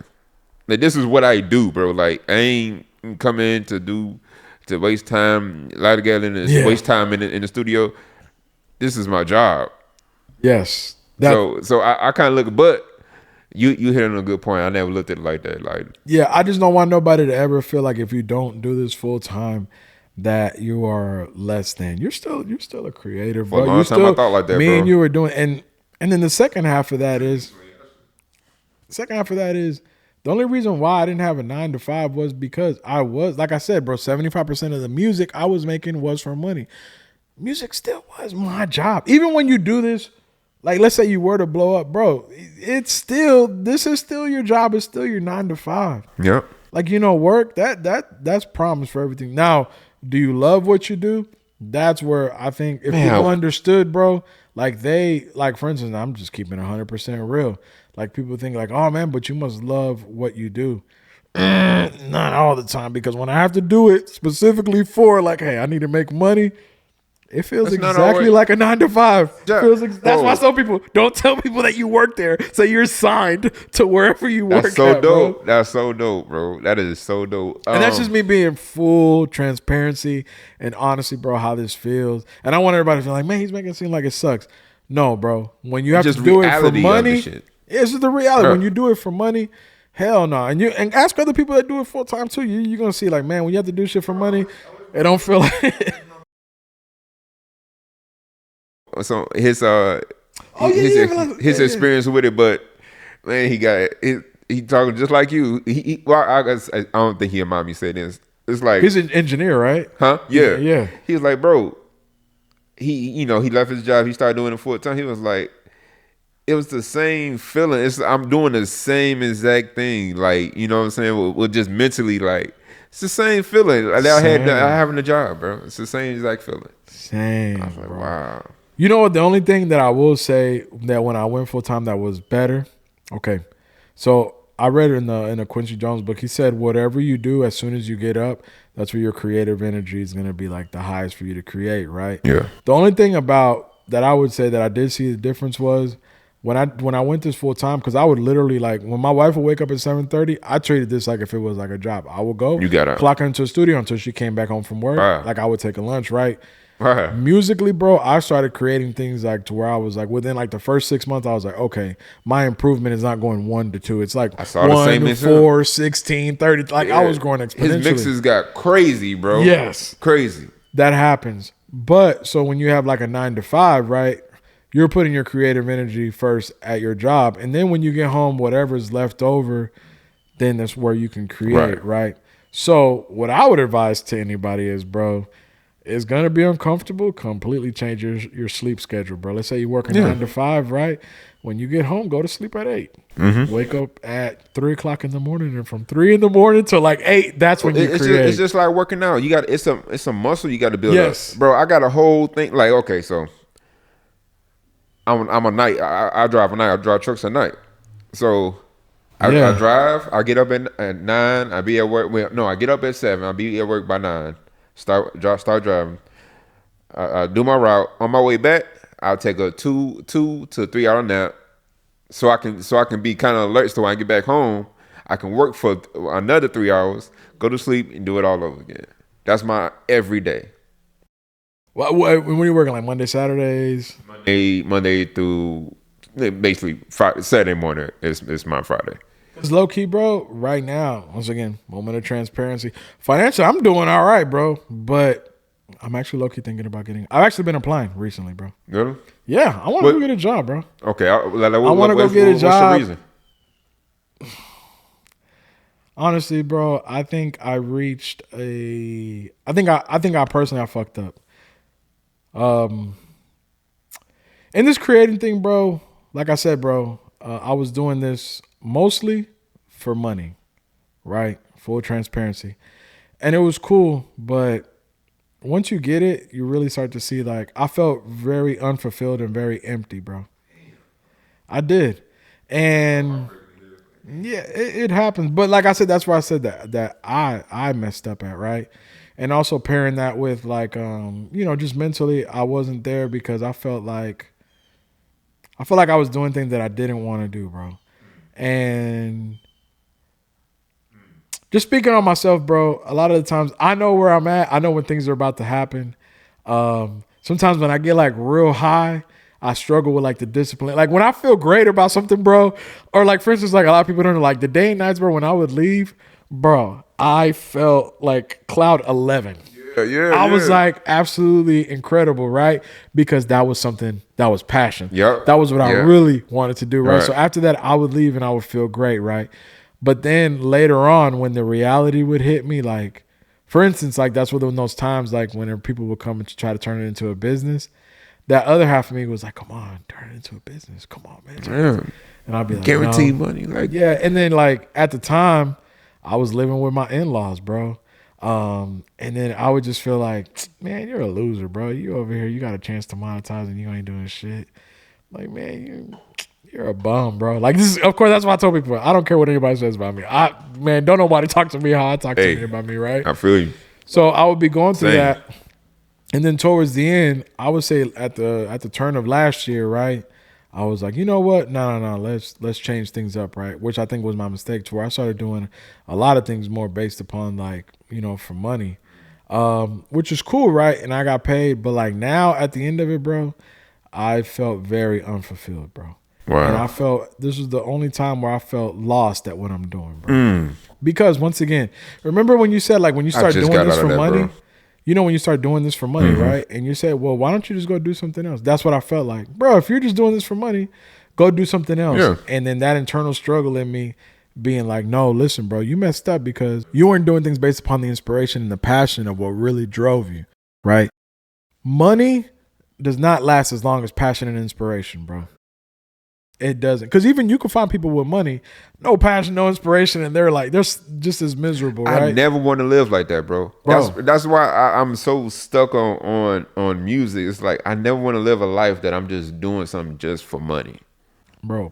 [SPEAKER 2] Like this is what I do, bro. Like I ain't coming to waste time, lie together and waste time in the studio. This is my job.
[SPEAKER 1] Yes.
[SPEAKER 2] So I kind of look, but. You hit on a good point. I never looked at it like that. Like,
[SPEAKER 1] yeah, I just don't want nobody to ever feel like if you don't do this full time, that you are less than. You're still a creator, bro.
[SPEAKER 2] For a long time, I thought like that, bro.
[SPEAKER 1] And you were doing, and then the second half of that is the only reason why I didn't have a 9 to 5 was because I was, like I said, bro, 75% of the music I was making was for money. Music still was my job, even when you do this. Like, let's say you were to blow up, bro. This is still your job. It's still your 9 to 5.
[SPEAKER 2] Yep.
[SPEAKER 1] Like, work that's promise for everything. Now, do you love what you do? That's where I think if people understood, bro, like for instance, I'm just keeping 100% real. Like people think like, oh man, but you must love what you do. Not all the time, because when I have to do it specifically for like, hey, I need to make money. It feels exactly like a 9 to 5. That's why some people don't tell people that you work there. Say you're signed to wherever you work.
[SPEAKER 2] That's so dope. Bro. That's so dope, bro. That is so dope.
[SPEAKER 1] And that's just me being full transparency and honesty, bro, how this feels. And I want everybody to feel like, man, he's making it seem like it sucks. No, bro. When you have to do it for money, it's just the reality. When you do it for money, hell no. And ask other people that do it full time too. You're gonna see like, man, when you have to do shit for money, it don't feel like.
[SPEAKER 2] So his experience with it, but man, he talking just like you. I don't think he and mommy said this. It's like
[SPEAKER 1] he's an engineer, right?
[SPEAKER 2] Huh? Yeah,
[SPEAKER 1] yeah.
[SPEAKER 2] He was like, bro, he left his job. He started doing it full time. He was like, it was the same feeling. I'm doing the same exact thing. Like, you know what I'm saying? We're just mentally like. It's the same feeling. I having a job, bro. It's the same exact feeling.
[SPEAKER 1] Same.
[SPEAKER 2] I was like,
[SPEAKER 1] bro.
[SPEAKER 2] wow.
[SPEAKER 1] You know what? The only thing that I will say that when I went full time that was better. Okay, so I read it in the Quincy Jones book. He said, whatever you do, as soon as you get up, that's where your creative energy is going to be like the highest for you to create, right?
[SPEAKER 2] Yeah.
[SPEAKER 1] The only thing about that I would say that I did see the difference was when I went this full time, because I would literally like when my wife would wake up at 7:30, I treated this like if it was like a job. I would go clock into a studio until she came back home from work. Right. Like I would take a lunch, right? Right. Musically, bro, I started creating things like to where I was like within like the first 6 months, I was like, okay, my improvement is not going 1 to 2. It's like 1 to 4, 16, 30. Like I was growing exponentially.
[SPEAKER 2] His mixes got crazy, bro.
[SPEAKER 1] Yes.
[SPEAKER 2] Crazy.
[SPEAKER 1] That happens. But so when you have like a 9 to 5, right? You're putting your creative energy first at your job. And then when you get home, whatever's left over, then that's where you can create, right? So what I would advise to anybody is, bro, it's going to be uncomfortable. Completely change your sleep schedule, bro. Let's say you're working 9 to 5, right? When you get home, go to sleep at 8. Mm-hmm. Wake up at 3 o'clock in the morning, and from 3 in the morning to like 8, that's when you create.
[SPEAKER 2] It's just like working out. You got it's a muscle you got to build up. Bro, I got a whole thing. Like, okay, so I'm a night. I drive a night. I drive trucks at night. So I drive. I get up at 9. I be at work. Well, no, I get up at 7. I'll be at work by 9. Start driving. I do my route. On my way back, I'll take a 2 to 3 hour nap, so I can be kind of alert. So when I get back home, I can work for another 3 hours, go to sleep, and do it all over again. That's my every day.
[SPEAKER 1] When are you working, like Monday, Saturdays?
[SPEAKER 2] Monday through basically Friday, Saturday morning is my Friday.
[SPEAKER 1] It's low key, bro. Right now, once again, moment of transparency. Financially, I'm doing all right, bro. But I'm actually low key thinking about getting. I've actually been applying recently, bro.
[SPEAKER 2] Really?
[SPEAKER 1] Yeah, I want to go get a job, bro.
[SPEAKER 2] Okay,
[SPEAKER 1] I want to go get a job.
[SPEAKER 2] What's the reason?
[SPEAKER 1] Honestly, bro, I think I reached a. I think I personally fucked up. In this creating thing, bro. Like I said, bro, I was doing this mostly for money, right? Full transparency. And it was cool, but once you get it, you really start to see, like, I felt very unfulfilled and very empty, bro. I did. And yeah, it happens. But like I said, that's where I said that I messed up at, right? And also pairing that with like, just mentally, I wasn't there because I felt like I was doing things that I didn't want to do, bro. And just speaking on myself, bro, a lot of the times I know where I'm at. I know when things are about to happen. Sometimes when I get like real high, I struggle with like the discipline. Like when I feel great about something, bro, or like for instance, like a lot of people don't know, like the day and nights, bro, when I would leave, bro, I felt like cloud 11. I was like absolutely incredible, right? Because that was something that was passion. That was what I really wanted to do, right? So after that, I would leave and I would feel great, right? But then later on, when the reality would hit me, like, for instance, like that's when those times, like when people would come and try to turn it into a business, that other half of me was like, come on, turn it into a business. Come on, man. And I'd be like,
[SPEAKER 2] guaranteed money. Like,
[SPEAKER 1] yeah. And then like at the time, I was living with my in-laws, bro. And then I would just feel like, man, you're a loser, bro. You over here, you got a chance to monetize and you ain't doing shit. Like, man, you're a bum, bro. Like this is, of course, that's why I told people, I don't care what anybody says about me. Don't nobody talk to me how I talk to me about me, right?
[SPEAKER 2] I feel you.
[SPEAKER 1] So I would be going through that. And then towards the end, I would say at the turn of last year, right? I was like, you know what? No. Let's change things up, right? Which I think was my mistake, to where I started doing a lot of things more based upon like, for money, which is cool, right? And I got paid, but like now at the end of it, bro, I felt very unfulfilled, bro. Wow. And I felt this was the only time where I felt lost at what I'm doing, bro. Because once again, remember when you said like when you start doing this for money, bro. When you start doing this for money, right? And you say, well, why don't you just go do something else? That's what I felt like. Bro, if you're just doing this for money, go do something else. Yeah. And then that internal struggle in me being like, no, listen, bro, you messed up because you weren't doing things based upon the inspiration and the passion of what really drove you, right? Money does not last as long as passion and inspiration, bro. It doesn't. Because even you can find people with money, no passion, no inspiration, and they're just as miserable, right?
[SPEAKER 2] I never want to live like that, bro. That's why I'm so stuck on music. It's like I never want to live a life that I'm just doing something just for money.
[SPEAKER 1] Bro,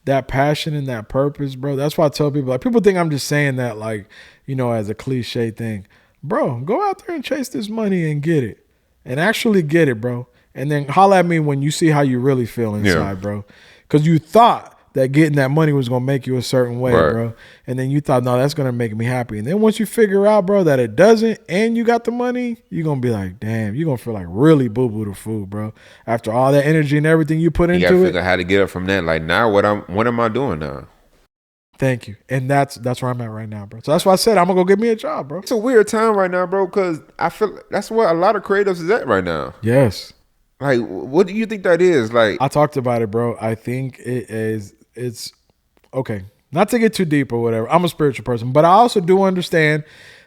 [SPEAKER 1] that passion and that purpose, bro, that's why I tell people, like, people think I'm just saying that, like, as a cliche thing. Bro, go out there and chase this money and get it. And actually get it, bro. And then holler at me when you see how you really feel inside, bro. because you thought that getting that money was gonna make you a certain way, bro. And then you thought, no, that's gonna make me happy. And then once you figure out, bro, that it doesn't, and you got the money, you're gonna be like, damn, you're gonna feel like really boo-boo the food, bro. After all that energy and everything you put into it. You gotta
[SPEAKER 2] figure out how to get up from that. Like, now what am I doing now?
[SPEAKER 1] Thank you. And that's where I'm at right now, bro. So that's why I said I'm gonna go get me a job, bro.
[SPEAKER 2] It's a weird time right now, bro, because I feel that's where a lot of creatives is at right now.
[SPEAKER 1] Yes.
[SPEAKER 2] Like, what do you think that is? Like,
[SPEAKER 1] I talked about it, bro. I think it's okay. Not to get too deep or whatever. I'm a spiritual person, but I also do understand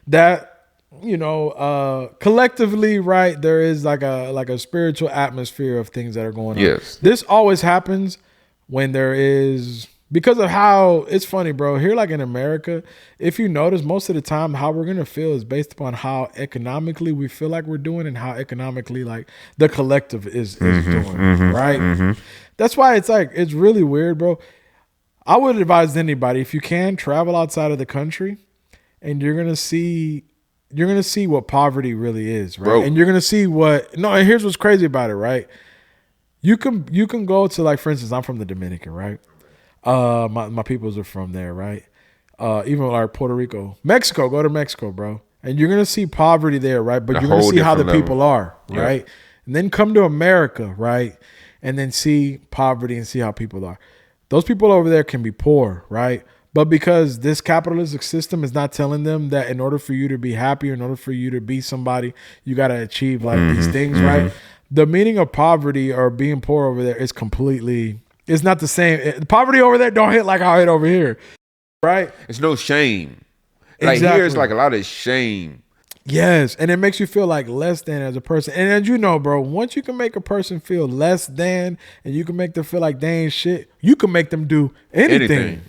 [SPEAKER 1] that, you know, collectively, right, there is like a spiritual atmosphere of things that are going on.
[SPEAKER 2] Yes.
[SPEAKER 1] This always happens when there is, because of how it's funny, bro. Here, like in America, if you notice, most of the time, how we're gonna feel is based upon how economically we feel like we're doing and how economically like the collective is doing, right? That's why it's like it's really weird, bro. I would advise anybody, if you can, travel outside of the country, and you're gonna see what poverty really is, right? Bro. And you're gonna see and here's what's crazy about it, right? You can go to, like, for instance, I'm from the Dominican, right? My peoples are from there, right? Even like Puerto Rico, Mexico, go to Mexico, bro. And you're going to see poverty there, right? But you're going to see how the people are, right? And then come to America, right? And then see poverty and see how people are. Those people over there can be poor, right? But because this capitalistic system is not telling them that in order for you to be happy, in order for you to be somebody, you got to achieve like these things, right? The meaning of poverty or being poor over there is completely... It's not the same. Poverty over there don't hit like how it hit over here, right?
[SPEAKER 2] It's no shame. Like, here it's like a lot of shame.
[SPEAKER 1] Yes, and it makes you feel like less than as a person. And as you know, bro, once you can make a person feel less than, and you can make them feel like they ain't shit, you can make them do anything.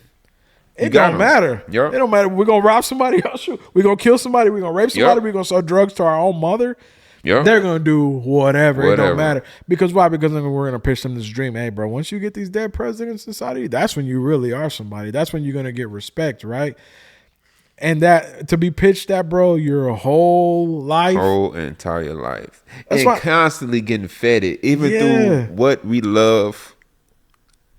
[SPEAKER 1] It don't matter. Yep. It don't matter. We're gonna rob somebody. Oh, shoot. We're gonna kill somebody. We're gonna rape somebody. We're gonna sell drugs to our own mother. Yep. They're going to do whatever. It don't matter. Because why? Because then we're going to pitch them this dream. Hey, bro, once you get these dead presidents inside of you, that's when you really are somebody. That's when you're going to get respect, right? And that, to be pitched that, bro, your whole life.
[SPEAKER 2] Whole entire life. That's and constantly getting fed it. Even through what we love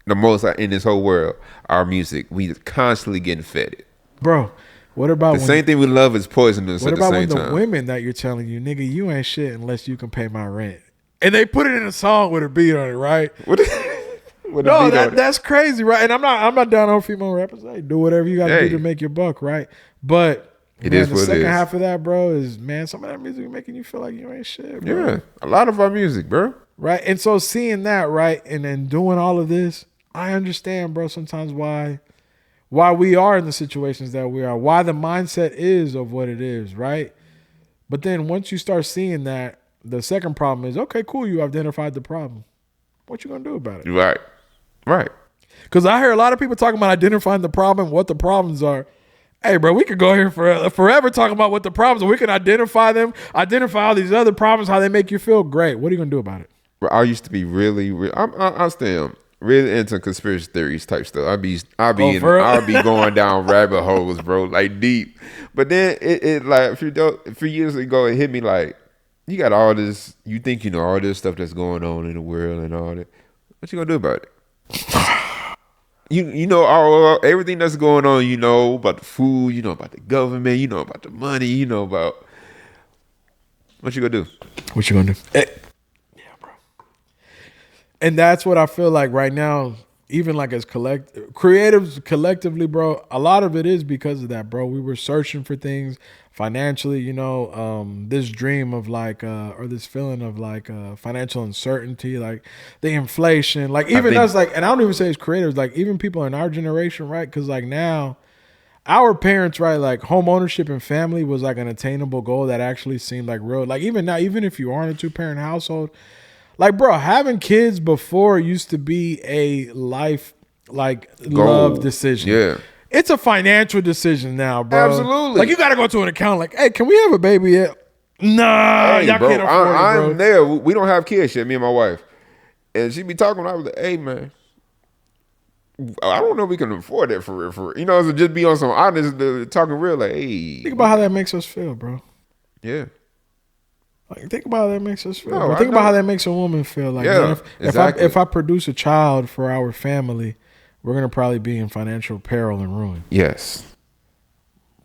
[SPEAKER 2] the most in this whole world, our music. We constantly getting fed it.
[SPEAKER 1] Bro. What about
[SPEAKER 2] the same thing we love is poisonous at the same time? What about when
[SPEAKER 1] the women that you're telling you, nigga, you ain't shit unless you can pay my rent, and they put it in a song with a beat on it, right? No, that's crazy, right? And I'm not down on female rappers. Hey, do whatever you got to do to make your buck, right? But the second half of that, bro, is some of that music making you feel like you ain't shit, bro.
[SPEAKER 2] Yeah, a lot of our music, bro.
[SPEAKER 1] Right, and so seeing that, right, and then doing all of this, I understand, bro. Sometimes why we are in the situations that we are, why the mindset is of what it is, right? But then once you start seeing that, the second problem is, okay, cool, you identified the problem. What you gonna do about it?
[SPEAKER 2] Right.
[SPEAKER 1] Because I hear a lot of people talking about identifying the problem, what the problems are. Hey, bro, we could go here forever talking about what the problems are. We can identify them, identify all these other problems, how they make you feel. Great. What are you gonna do about it?
[SPEAKER 2] Bro, I used to be really I still really into conspiracy theories type stuff. I'll be going down rabbit holes, bro, like deep. But then it like a few years ago, it hit me like, you got all this, you think you know all this stuff that's going on in the world and all that. What you gonna do about it? You know everything that's going on. You know about the food. You know about the government. You know about the money. You know about what you gonna do.
[SPEAKER 1] What you gonna do? And that's what I feel like right now, even like as creatives collectively, bro, a lot of it is because of that, bro. We were searching for things financially, you know, this dream of like, or this feeling of like financial uncertainty, like the inflation, like even us, like, and I don't even say it's creators, like even people in our generation, right? Because like now, our parents, right, like home ownership and family was like an attainable goal that actually seemed like real. Like even now, even if you aren't a 2-parent household, like, bro, having kids before used to be a life, like, love decision.
[SPEAKER 2] Yeah.
[SPEAKER 1] It's a financial decision now, bro.
[SPEAKER 2] Absolutely.
[SPEAKER 1] Like, you got to go to an account like, hey, can we have a baby yet? Nah, y'all can't afford it, bro.
[SPEAKER 2] I'm there. We don't have kids yet, me and my wife. And she be talking, I was like, hey, man, I don't know if we can afford that for real. You know, so just be on some honest, talking real, like, hey.
[SPEAKER 1] Think about how that makes us feel, bro.
[SPEAKER 2] Yeah.
[SPEAKER 1] Like, think about how that makes us feel. No, think about how that makes a woman feel. Like, man,
[SPEAKER 2] exactly.
[SPEAKER 1] if I produce a child for our family, we're gonna probably be in financial peril and ruin.
[SPEAKER 2] Yes,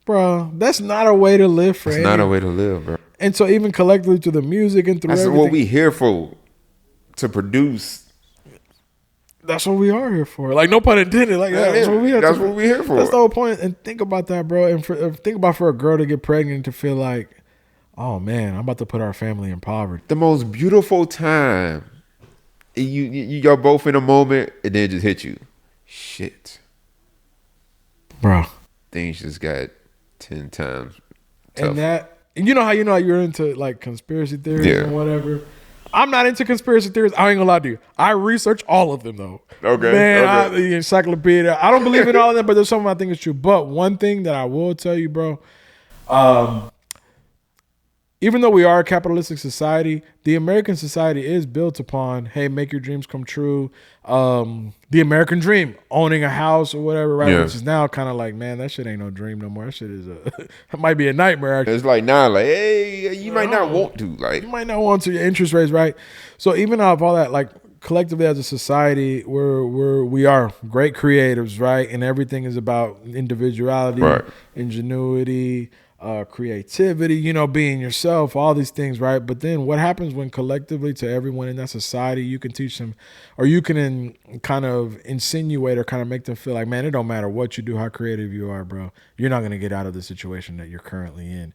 [SPEAKER 1] bro. That's not a way to live.
[SPEAKER 2] It's not a way to live, bro.
[SPEAKER 1] And so, even collectively through the music and through
[SPEAKER 2] that's
[SPEAKER 1] everything,
[SPEAKER 2] what we here for, to produce.
[SPEAKER 1] That's what we are here for. Like, no pun intended. Like, that's what we are.
[SPEAKER 2] That's what we here for.
[SPEAKER 1] That's the whole point. And think about that, bro. And think about for a girl to get pregnant to feel like, oh man, I'm about to put our family in poverty.
[SPEAKER 2] The most beautiful time. You're both in a moment, and then it just hit you. Shit,
[SPEAKER 1] bro.
[SPEAKER 2] Things just got 10 times tough.
[SPEAKER 1] And that, you know how you're into like conspiracy theories and whatever. I'm not into conspiracy theories. I ain't gonna lie to you. I research all of them though.
[SPEAKER 2] Okay.
[SPEAKER 1] Man, the encyclopedia. I don't believe in all of them, but there's something I think is true. But one thing that I will tell you, bro, even though we are a capitalistic society, the American society is built upon, hey, make your dreams come true. The American dream, owning a house or whatever, right? Yeah. Which is now kind of like, man, that shit ain't no dream no more. That shit is it might be a nightmare. Actually.
[SPEAKER 2] It's like now, like, hey, you might not want to, like,
[SPEAKER 1] you might not want to. Your interest rates, right? So even out of all that, like collectively as a society, we are great creatives, right? And everything is about individuality, ingenuity. Creativity, being yourself, all these things, right? But then what happens when collectively to everyone in that society, you can teach them, or you can kind of insinuate or kind of make them feel like, man, it don't matter what you do, how creative you are, bro. You're not going to get out of the situation that you're currently in.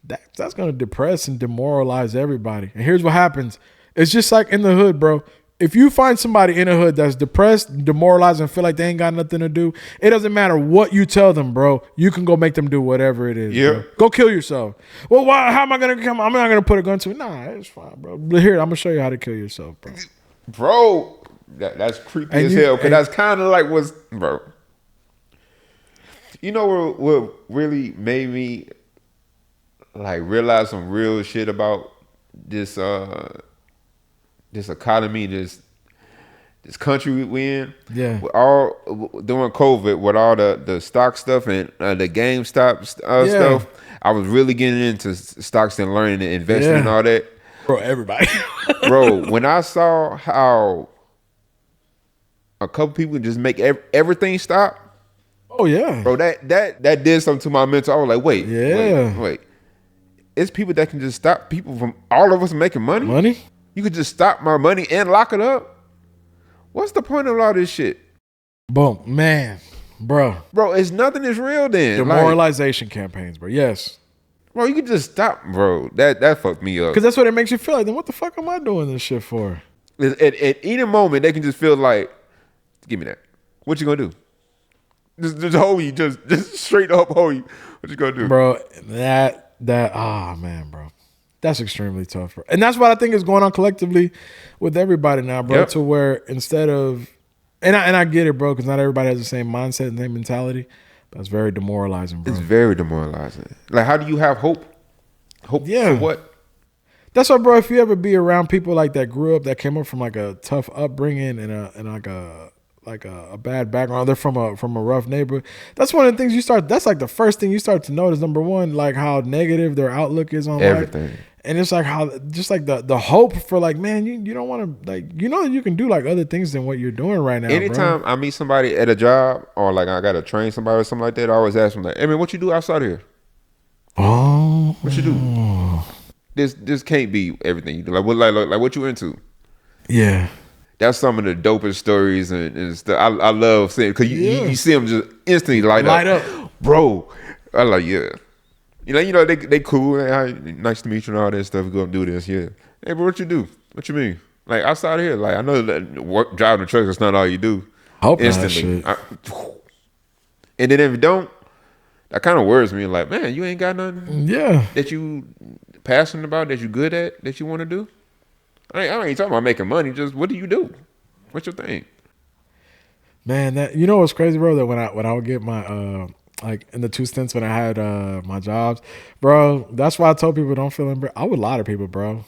[SPEAKER 1] That's going to depress and demoralize everybody. And here's what happens. It's just like in the hood, bro. If you find somebody in a hood that's depressed, demoralized, and feel like they ain't got nothing to do, it doesn't matter what you tell them, bro. You can go make them do whatever it is. Yeah. Go kill yourself. Well, why? How am I gonna come? I'm not gonna put a gun to it. Nah, it's fine, bro. But here, I'm gonna show you how to kill yourself, bro.
[SPEAKER 2] Bro, that's creepy as hell. Cause that's kind of like what's, bro. You know what really made me like realize some real shit about this economy, this country we in.
[SPEAKER 1] Yeah.
[SPEAKER 2] With all during COVID, with all the stock stuff and the GameStop stuff, I was really getting into stocks and learning and investing and all that.
[SPEAKER 1] Bro, everybody.
[SPEAKER 2] Bro, when I saw how a couple people just make everything stop.
[SPEAKER 1] Oh yeah.
[SPEAKER 2] Bro, that did something to my mental. I was like, wait. It's people that can just stop people from all of us making money.
[SPEAKER 1] Money?
[SPEAKER 2] You could just stop my money and lock it up. What's the point of all this shit?
[SPEAKER 1] Boom, man, bro.
[SPEAKER 2] Bro, it's nothing is real then.
[SPEAKER 1] Demoralization campaigns, bro. Yes.
[SPEAKER 2] Bro, you could just stop, bro. That fucked me up.
[SPEAKER 1] Because that's what it makes you feel like. Then what the fuck am I doing this shit for?
[SPEAKER 2] At any moment, they can just feel like, give me that. What you gonna do? Just hold you. Just straight up hold you. What you gonna do?
[SPEAKER 1] Bro, man, bro. That's extremely tough, bro. And that's what I think is going on collectively with everybody now, bro. To where instead of, and I get it, bro, because not everybody has the same mindset and same mentality. But it's very demoralizing, bro.
[SPEAKER 2] It's very demoralizing. Like, how do you have hope? Hope for what?
[SPEAKER 1] That's why, bro. If you ever be around people like that grew up, that came up from like a tough upbringing and like a bad background, they're from a rough neighborhood. That's one of the things you start. That's like the first thing you start to notice. Number one, like how negative their outlook is on
[SPEAKER 2] everything.
[SPEAKER 1] Life. And it's like how just like the hope for like, man, you don't want to, like, you can do like other things than what you're doing right now.
[SPEAKER 2] Anytime I meet somebody at a job or like I gotta train somebody or something like that, I always ask them like, hey man, what you do outside of here?
[SPEAKER 1] Oh,
[SPEAKER 2] what you do? This can't be everything you do. Like what you into?
[SPEAKER 1] Yeah.
[SPEAKER 2] That's some of the dopest stories and stuff. I love seeing, because you see them just instantly light up. Bro. I like, yeah. You know they cool. Hey, nice to meet you and all that stuff. We go and do this, yeah. Hey, but what you do? What you mean? Like outside of here, like I know that driving the truck is not all you do.
[SPEAKER 1] Hope instantly.
[SPEAKER 2] And then if you don't, that kind of worries me. Like, man, you ain't got nothing.
[SPEAKER 1] Yeah.
[SPEAKER 2] That you passionate about, that you good at, that you want to do. I ain't talking about making money. Just what do you do? What's your thing?
[SPEAKER 1] Man, that you know what's crazy, bro? That when I would get my like in the 2 stints when I had my jobs, bro. That's why I told people don't feel embarrassed. I would lie to people, bro.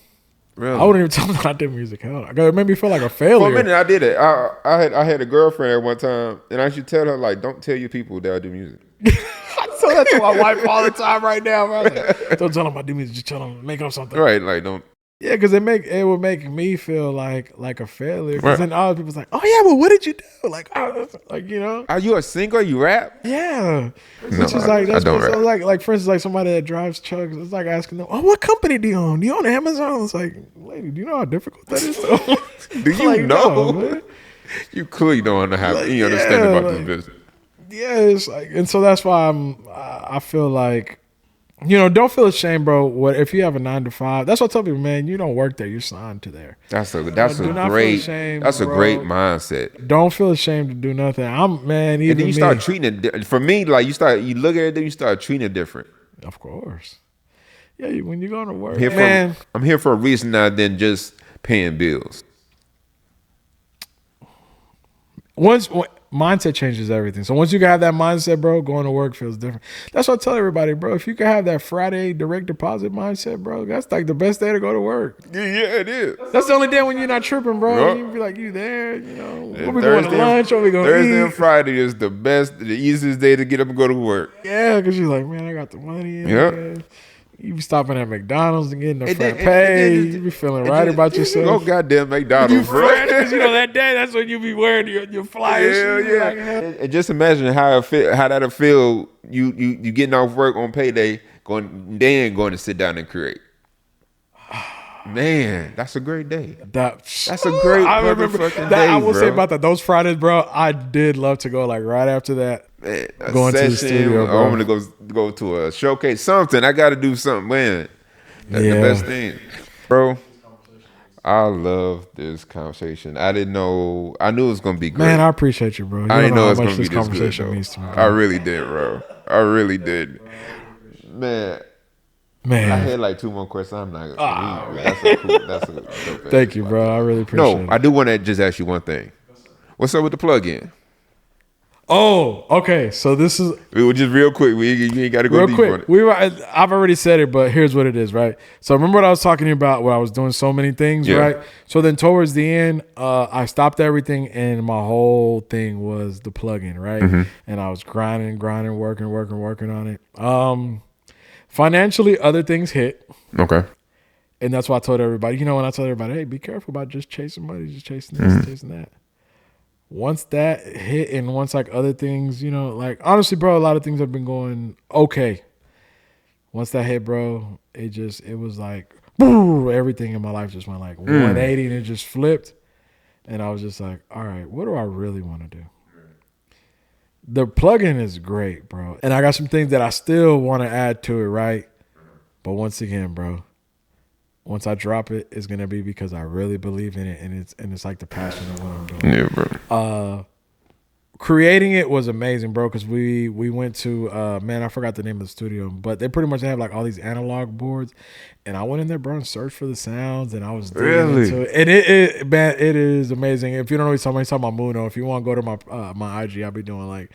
[SPEAKER 1] Really? I wouldn't even tell them that I did music. Hell, it made me feel like a failure.
[SPEAKER 2] For a minute, I did it. I had a girlfriend at one time, and I should tell her like, don't tell your people that I do music.
[SPEAKER 1] So that to my wife all the time right now, bro. Like, don't tell them I do music. Just tell them make up something.
[SPEAKER 2] Right, like don't.
[SPEAKER 1] Yeah, because it would make me feel like a failure. Because then all people's like, oh yeah, well, what did you do? Like, you know.
[SPEAKER 2] Are you a singer? You rap?
[SPEAKER 1] Yeah.
[SPEAKER 2] No,
[SPEAKER 1] Which is like
[SPEAKER 2] I don't rap.
[SPEAKER 1] So like for instance, like somebody that drives trucks, it's like asking them, oh, what company do you own? Do you own Amazon? It's like, lady, do you know how difficult that is?
[SPEAKER 2] Do you
[SPEAKER 1] like,
[SPEAKER 2] know?
[SPEAKER 1] No,
[SPEAKER 2] you clearly don't have any understanding about this business.
[SPEAKER 1] Yeah, it's like, and so that's why I feel like. You know, don't feel ashamed, bro. What if you have a 9 to 5? That's what I tell people, man. You don't work there; you're signed to there.
[SPEAKER 2] That's a great mindset.
[SPEAKER 1] Don't feel ashamed to do nothing. Even
[SPEAKER 2] and then you start treating it. For me, like you look at it, then you start treating it different.
[SPEAKER 1] Of course, yeah. When you go to work,
[SPEAKER 2] I'm here for a reason other than just paying bills.
[SPEAKER 1] Mindset changes everything. So once you can have that mindset, bro, going to work feels different. That's what I tell everybody, bro. If you can have that Friday direct deposit mindset, bro, that's like the best day to go to work.
[SPEAKER 2] Yeah, it is.
[SPEAKER 1] That's the only day when you're not tripping, bro. Yep. You be like, you there, you know. What we going to lunch? What we going to eat?
[SPEAKER 2] Thursday and Friday is the easiest day to get up and go to work.
[SPEAKER 1] Yeah, because you're like, man, I got the money.
[SPEAKER 2] Yep.
[SPEAKER 1] You be stopping at McDonald's and getting a frappe. You be feeling right about yourself.
[SPEAKER 2] Go goddamn McDonald's, bro.
[SPEAKER 1] Because that day, that's when you be wearing your flyers.
[SPEAKER 2] Yeah. Like, and just imagine how that'll feel. You getting off work on payday, going to sit down and create. Man, that's a great day. That's a great motherfucking day,
[SPEAKER 1] I will
[SPEAKER 2] bro.
[SPEAKER 1] say about that. Those Fridays, bro, I did love to go like right after that.
[SPEAKER 2] Man,
[SPEAKER 1] going to the studio, bro.
[SPEAKER 2] I'm gonna go to a showcase. Something. I got to do something, man. That's the best thing, bro. I love this conversation. I didn't know. I knew it was gonna be great.
[SPEAKER 1] Man, I appreciate you, bro.
[SPEAKER 2] I didn't know it was gonna be
[SPEAKER 1] this
[SPEAKER 2] this
[SPEAKER 1] conversation
[SPEAKER 2] good.
[SPEAKER 1] Means to me,
[SPEAKER 2] I really did, bro. I really did. Man. I had like 2 more questions. I'm not. That's a dope.
[SPEAKER 1] Thank you, bro. I really appreciate it.
[SPEAKER 2] No, I do want to just ask you one thing. What's up with the plug-in?
[SPEAKER 1] Oh, okay. So this is
[SPEAKER 2] just real quick. You ain't got to go deep on it.
[SPEAKER 1] I've already said it, but here's what it is, right? So remember what I was talking about where I was doing so many things, right? So then towards the end, I stopped everything, and my whole thing was the plugin, right? Mm-hmm. And I was grinding, working on it. Financially, other things hit.
[SPEAKER 2] Okay.
[SPEAKER 1] And that's why I told everybody, when I told everybody, hey, be careful about just chasing money, just chasing this, chasing that. Once that hit and once like other things, like honestly, bro, a lot of things have been going okay. Once that hit, bro, it was like, boom, everything in my life just went like 180 and it just flipped. And I was just like, all right, what do I really want to do? The plugin is great, bro. And I got some things that I still want to add to it, right? But once again, bro, once I drop it, it's gonna be because I really believe in it, and it's like the passion of what I'm doing.
[SPEAKER 2] Yeah, bro.
[SPEAKER 1] Creating it was amazing, bro, because we went to I forgot the name of the studio, but they pretty much have like all these analog boards, and I went in there, bro, and searched for the sounds, and I was digging into it, and it is amazing. If you don't know what he's talking about Muno, if you want to go to my IG, I'll be doing like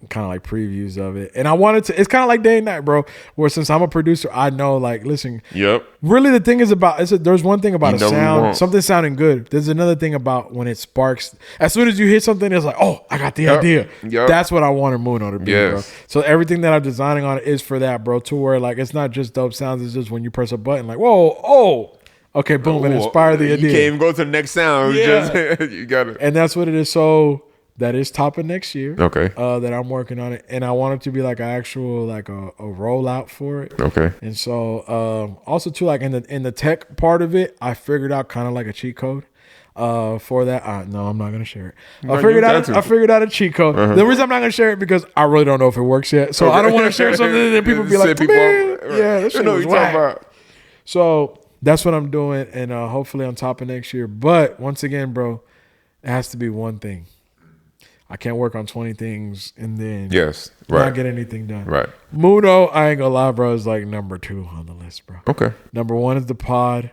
[SPEAKER 1] kind of like previews of it, and I wanted to. It's kind of like DayxNite, bro. Where since I'm a producer, I know like listen.
[SPEAKER 2] Yep.
[SPEAKER 1] Really, the thing is about there's one thing about a sound, something sounding good. There's another thing about when it sparks. As soon as you hit something, it's like, oh, I got the idea.
[SPEAKER 2] Yep.
[SPEAKER 1] That's what I wanted Muno to be, bro. So everything that I'm designing on it is for that, bro. To where like it's not just dope sounds. It's just when you press a button, like whoa, okay, boom, and inspire the idea.
[SPEAKER 2] You can't even go to the next sound.
[SPEAKER 1] Yeah.
[SPEAKER 2] You got it.
[SPEAKER 1] And that's what it is. So. That is top of next year.
[SPEAKER 2] Okay.
[SPEAKER 1] That I'm working on it, and I want it to be like an actual like a rollout for it.
[SPEAKER 2] Okay.
[SPEAKER 1] And so also too like in the tech part of it, I figured out kind of like a cheat code for that. No, I'm not gonna share it. I figured out a cheat code. Uh-huh. The reason I'm not gonna share it because I really don't know if it works yet. So I don't want to share something that people be like, yeah, this shit was whack. So that's what I'm doing, and hopefully on top of next year. But once again, bro, it has to be one thing. I can't work on 20 things and then not get anything done.
[SPEAKER 2] Right.
[SPEAKER 1] Muno, I ain't gonna lie, bro, is like number 2 on the list, bro.
[SPEAKER 2] Okay.
[SPEAKER 1] Number 1 is the pod.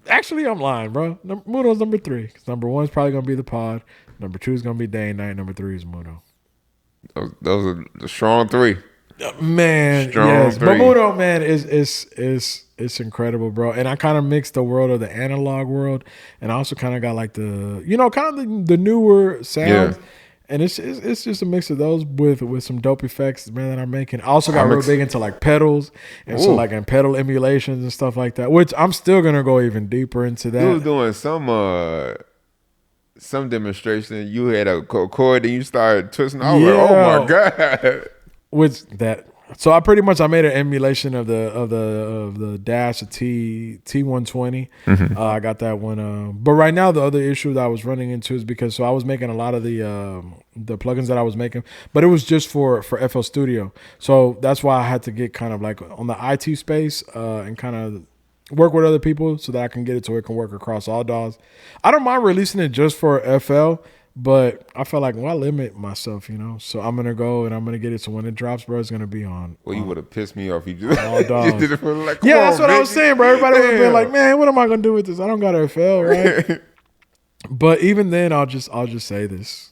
[SPEAKER 1] Actually, I'm lying, bro. Muno's number 3. Because number 1 is probably gonna be the pod. Number 2 is gonna be DayxNite. Number 3 is Muno.
[SPEAKER 2] Those are the strong 3.
[SPEAKER 1] Man,
[SPEAKER 2] strong
[SPEAKER 1] yes.
[SPEAKER 2] 3.
[SPEAKER 1] But Muno, man, it's incredible, bro. And I kind of mixed the world of the analog world, and I also kind of got like the, kind of the newer sounds. Yeah. And it's just a mix of those with some dope effects, man, that I'm making. I also got real big into like pedals and so like and pedal emulations and stuff like that, which I'm still gonna go even deeper into that.
[SPEAKER 2] You was doing some demonstration. You had a chord and you started twisting. I was like, oh my God.
[SPEAKER 1] Which that. So I made an emulation of the Dash T120. I got that one. But right now the other issue that I was running into is because I was making a lot of the plugins that I was making, but it was just for FL Studio. So that's why I had to get kind of like on the IT space and kind of work with other people so that I can get it to where it can work across all DAWs. I don't mind releasing it just for FL. But I felt like, I limit myself, So I'm gonna go and I'm gonna get it. So when it drops, bro, it's gonna be on.
[SPEAKER 2] Well, you would have pissed me off. You just,
[SPEAKER 1] all
[SPEAKER 2] just did it for like,
[SPEAKER 1] that's what I was saying, bro. Everybody would have been like, man, what am I gonna do with this? I don't got a FL, right? But even then, I'll just say this: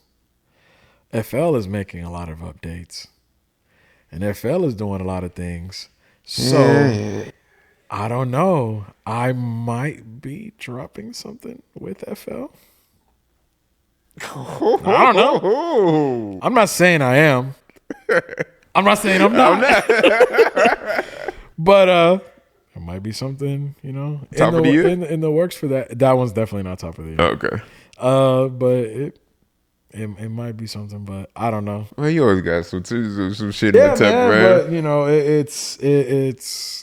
[SPEAKER 1] FL is making a lot of updates, and FL is doing a lot of things. So I don't know. I might be dropping something with FL. I don't know. I'm not saying I am. I'm not saying I'm not. But it might be something,
[SPEAKER 2] top of the year?
[SPEAKER 1] In the works for that. That one's definitely not top of the year.
[SPEAKER 2] Okay.
[SPEAKER 1] But it might be something, but I don't know.
[SPEAKER 2] Well, you always got some shit in the tech, man.
[SPEAKER 1] But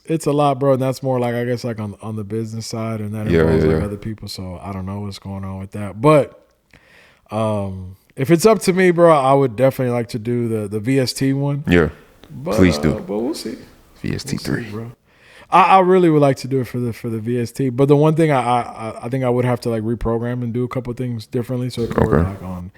[SPEAKER 1] it's a lot, bro. And that's more like, I guess, like on the business side, and that involves like other people. So I don't know what's going on with that, but. If it's up to me, bro, I would definitely like to do the VST one.
[SPEAKER 2] Yeah,
[SPEAKER 1] but,
[SPEAKER 2] please do.
[SPEAKER 1] But we'll see.
[SPEAKER 2] VST3,
[SPEAKER 1] we'll see, bro. I really would like to do it for the VST, but the one thing I think I would have to like reprogram and do a couple things differently so it can work like on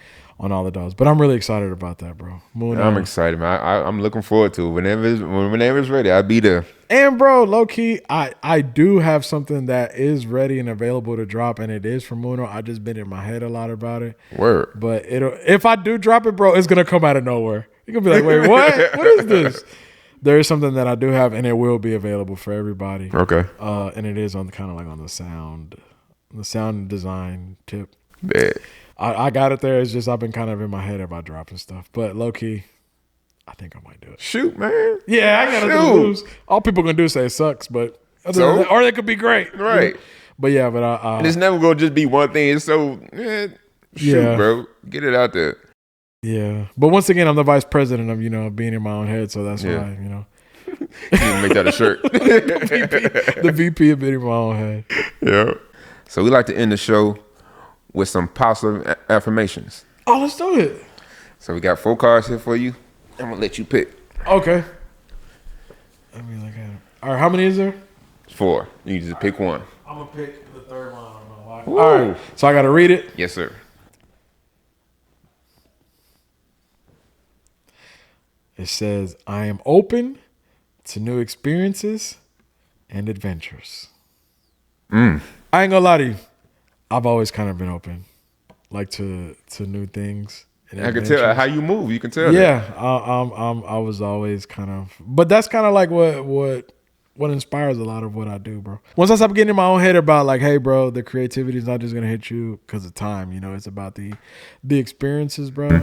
[SPEAKER 1] all the DAWs. But I'm really excited about that, bro.
[SPEAKER 2] I'm excited, man. I'm looking forward to it. Whenever it's ready, I'll be there.
[SPEAKER 1] And bro, low key, I do have something that is ready and available to drop, and it is from Muno. I just been in my head a lot about it.
[SPEAKER 2] Word.
[SPEAKER 1] But if I do drop it, bro, it's gonna come out of nowhere. You're gonna be like, wait, what? What is this? There is something that I do have, and it will be available for everybody.
[SPEAKER 2] Okay.
[SPEAKER 1] And it is on kind of like on the sound design tip.
[SPEAKER 2] Bad.
[SPEAKER 1] I got it there. It's just I've been kind of in my head about dropping stuff. But low key, I think I might do it.
[SPEAKER 2] Shoot, man.
[SPEAKER 1] Yeah, I got nothing to lose. All people gonna do is say it sucks, but or they could be great.
[SPEAKER 2] Right.
[SPEAKER 1] But yeah, but
[SPEAKER 2] and it's never gonna just be one thing. It's so shoot, bro. Get it out there.
[SPEAKER 1] Yeah. But once again, I'm the vice president of, being in my own head, so that's why,
[SPEAKER 2] You can make that a shirt.
[SPEAKER 1] the VP of being in my own head.
[SPEAKER 2] Yeah. So we like to end the show with some positive affirmations.
[SPEAKER 1] Oh, let's do it.
[SPEAKER 2] So we got 4 cards here for you. I'm gonna let you pick.
[SPEAKER 1] Okay. Let me look at it. All right, how many is there?
[SPEAKER 2] 4. You just pick one.
[SPEAKER 1] I'm gonna pick the third one. I don't know why. All right. So I gotta read it.
[SPEAKER 2] Yes, sir.
[SPEAKER 1] It says, "I am open to new experiences and adventures." I ain't gonna lie to you. I've always kind of been open, like to new things. And
[SPEAKER 2] I can tell how you move. You can tell.
[SPEAKER 1] Yeah, I was always kind of, but that's kind of like what inspires a lot of what I do, bro. Once I stop getting in my own head about like, hey, bro, the creativity is not just gonna hit you because of time. It's about the experiences, bro.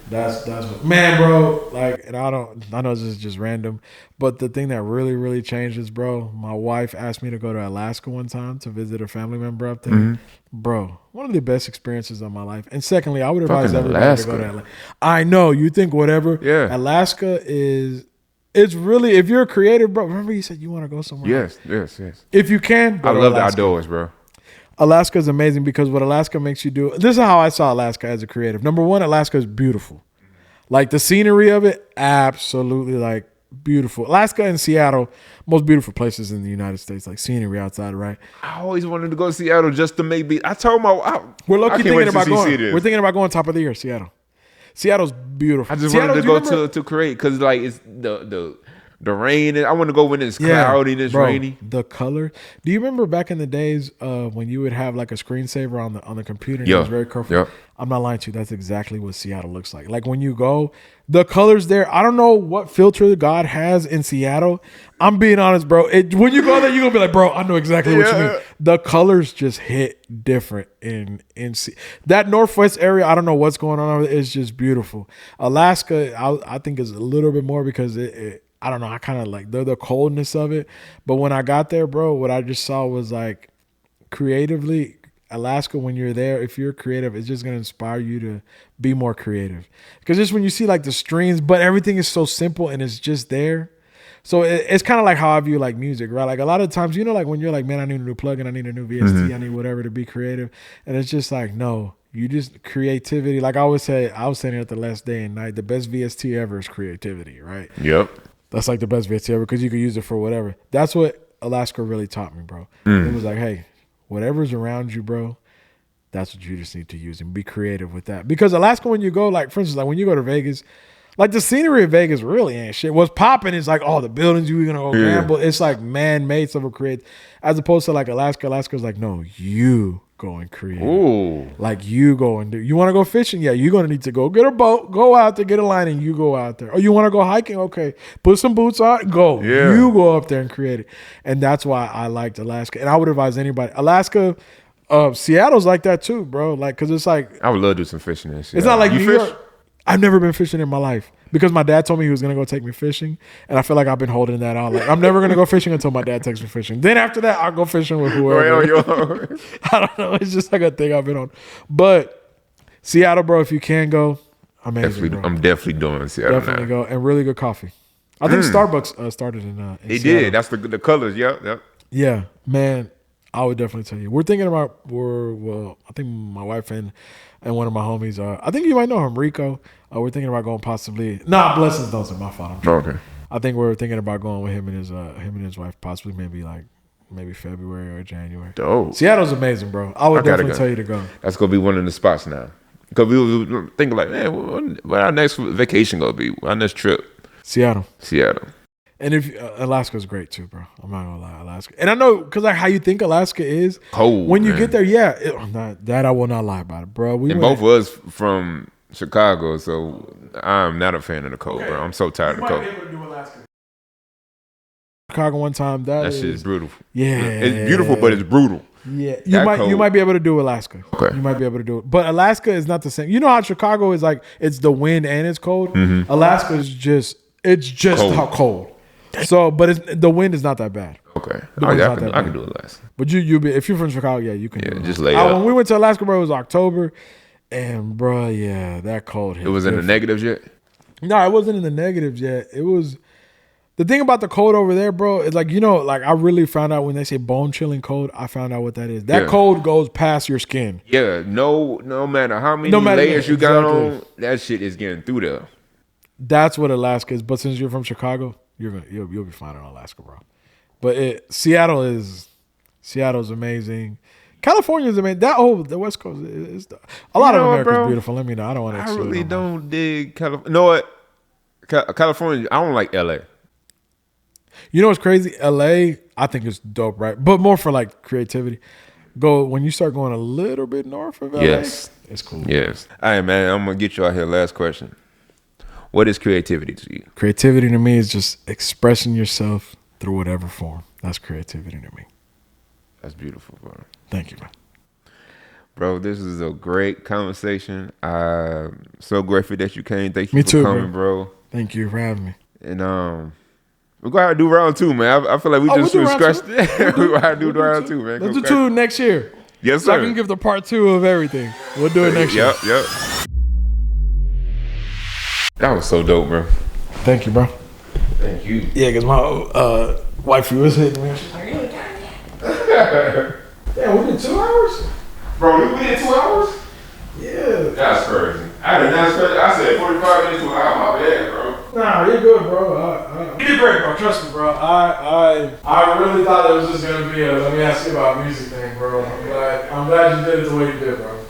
[SPEAKER 1] That's what, man, bro. Like, and I know this is just random, but the thing that really, really changes, bro. My wife asked me to go to Alaska one time to visit a family member up there. Bro, one of the best experiences of my life. And secondly, I would advise everybody to go to Alaska. I know you think whatever.
[SPEAKER 2] Yeah.
[SPEAKER 1] Alaska is. It's really, if you're a creative, bro. Remember you said you want to go somewhere.
[SPEAKER 2] Yes.
[SPEAKER 1] If you can,
[SPEAKER 2] I love the outdoors, bro.
[SPEAKER 1] Alaska is amazing because what Alaska makes you do. This is how I saw Alaska as a creative. Number one, Alaska is beautiful. Like the scenery of it, absolutely like beautiful. Alaska and Seattle, most beautiful places in the United States, like scenery outside, right?
[SPEAKER 2] I always wanted to go to Seattle just to maybe. I told my
[SPEAKER 1] we're lucky thinking about going. We're thinking about going top of the year, Seattle. Seattle's beautiful.
[SPEAKER 2] I just wanted to go to create because like it's the the rain. I want to go when it's cloudy and it's rainy.
[SPEAKER 1] The color. Do you remember back in the days when you would have like a screensaver on the computer? And it was very colorful.
[SPEAKER 2] Yeah.
[SPEAKER 1] I'm not lying to you. That's exactly what Seattle looks like. Like when you go, the colors there. I don't know what filter God has in Seattle. I'm being honest, bro. When you go there, you're gonna be like, bro, I know exactly what you mean. The colors just hit different in that Northwest area. I don't know what's going on. It's just beautiful. Alaska, I think is a little bit more because I don't know. I kind of like the coldness of it. But when I got there, bro, what I just saw was like creatively, Alaska, when you're there, if you're creative, it's just going to inspire you to be more creative. Because just when you see like the streams, but everything is so simple and it's just there. So it's kind of like how I view like music, right? Like a lot of times, you know, like when you're like, man, I need a new plugin, I need a new VST, I need whatever to be creative. And it's just like, no, you just creativity. Like I always say, I was saying it at the last day and night, the best VST ever is creativity, right?
[SPEAKER 2] Yep.
[SPEAKER 1] That's like the best VST ever because you can use it for whatever. That's what Alaska really taught me, bro. It was like, hey, whatever's around you, bro, that's what you just need to use and be creative with that. Because Alaska, when you go, like, for instance, like when you go to Vegas, like the scenery of Vegas really ain't shit. What's popping is like, the buildings you're going to go gamble. It's like man-made stuff will create. As opposed to like Alaska's like, no, you go and create.
[SPEAKER 2] Ooh.
[SPEAKER 1] Like you go and do. You want to go fishing? Yeah, you're going to need to go get a boat, go out there, get a line, and you go out there. Or you want to go hiking? Okay, put some boots on, go. Yeah. You go up there and create it. And that's why I liked Alaska. And I would advise anybody. Alaska, Seattle's like that too, bro. Like, because it's like.
[SPEAKER 2] I would love to do some fishing in Seattle.
[SPEAKER 1] It's not like New York. I've never been fishing in my life because my dad told me he was going to go take me fishing. And I feel like I've been holding that out. Like, I'm never going to go fishing until my dad takes me fishing. Then after that, I'll go fishing with whoever. I don't know. It's just like a thing I've been on. But Seattle, bro, if you can go, amazing.
[SPEAKER 2] I'm definitely doing Seattle.
[SPEAKER 1] Definitely go. And really good coffee. I think Starbucks started in
[SPEAKER 2] They
[SPEAKER 1] Seattle.
[SPEAKER 2] did. That's the colors. Yep.
[SPEAKER 1] Yeah, man. I would definitely tell you. We're thinking about, I think my wife and one of my homies, I think you might know him, Rico. We're thinking about going possibly, blessings don't say my fault.
[SPEAKER 2] Okay.
[SPEAKER 1] I think we're thinking about going with him and his wife, possibly maybe February or January.
[SPEAKER 2] Dope.
[SPEAKER 1] Seattle's amazing, bro. I would definitely tell you to go.
[SPEAKER 2] That's gonna be one of the spots now. Because we were thinking like, man, where our next vacation gonna be? Our next trip?
[SPEAKER 1] Seattle. And if Alaska's great too, bro. I'm not gonna lie, Alaska. And I know because like how you think Alaska is
[SPEAKER 2] cold.
[SPEAKER 1] When you get there, that I will not lie about it, bro.
[SPEAKER 2] Both of us from Chicago, so I'm not a fan of the cold, bro. I'm so tired of the cold.
[SPEAKER 1] Might be able to do Alaska. Chicago one time. That
[SPEAKER 2] shit is brutal.
[SPEAKER 1] Yeah,
[SPEAKER 2] it's beautiful, but it's brutal.
[SPEAKER 1] Yeah, you might be able to do Alaska.
[SPEAKER 2] Okay,
[SPEAKER 1] you might be able to do it, but Alaska is not the same. You know how Chicago is like it's the wind and it's cold. Alaska is just cold. How cold. So, but the wind is not that bad.
[SPEAKER 2] Okay, I can do Alaska.
[SPEAKER 1] But if you're from Chicago, you can.
[SPEAKER 2] Yeah, just lay up.
[SPEAKER 1] When we went to Alaska, bro, it was October, and bro, that cold hit.
[SPEAKER 2] It was in the negatives yet?
[SPEAKER 1] No, it wasn't in the negatives yet. It was. The thing about the cold over there, bro, is like I really found out when they say bone chilling cold. I found out what that is. That cold goes past your skin.
[SPEAKER 2] Yeah, no matter how many layers you got on, that shit is getting through there. That's
[SPEAKER 1] what Alaska is. But since you're from Chicago. You'll be fine in Alaska, bro. But Seattle's amazing. California's amazing. The West Coast is a lot of America's beautiful. Let me know. I don't want to.
[SPEAKER 2] I really don't dig California. You know what? California. I don't like LA.
[SPEAKER 1] You know what's crazy? LA, I think it's dope, right? But more for like creativity. When you start going a little bit north of LA, it's cool.
[SPEAKER 2] Yes. All right, man. I'm gonna get you out here. Last question. What is creativity to you?
[SPEAKER 1] Creativity to me is just expressing yourself through whatever form. That's creativity to me.
[SPEAKER 2] That's beautiful, bro.
[SPEAKER 1] Thank you, man.
[SPEAKER 2] Bro, this is a great conversation. I'm so grateful that you came. Thank you for coming, bro.
[SPEAKER 1] Thank you for having me.
[SPEAKER 2] And we're going to do round 2, man. I feel like we just scratched it. We're going to do round 2, man.
[SPEAKER 1] Let's do 2 next year.
[SPEAKER 2] Yes, sir.
[SPEAKER 1] So I can give the part 2 of everything. We'll do it next year.
[SPEAKER 2] Yep. That was so dope, bro.
[SPEAKER 1] Thank you, bro.
[SPEAKER 2] Thank you.
[SPEAKER 1] Yeah, because my wifey was hitting me. She's like, damn, we did 2 hours?
[SPEAKER 2] Bro, we did 2 hours?
[SPEAKER 1] Yeah.
[SPEAKER 2] That's crazy. I said 45 minutes to an hour. My bad, bro.
[SPEAKER 1] Nah, you're good, bro. You did great, bro. Trust me, bro. I really thought it was just going to be let me ask you about music thing, bro. I'm glad you did it the way you did, bro.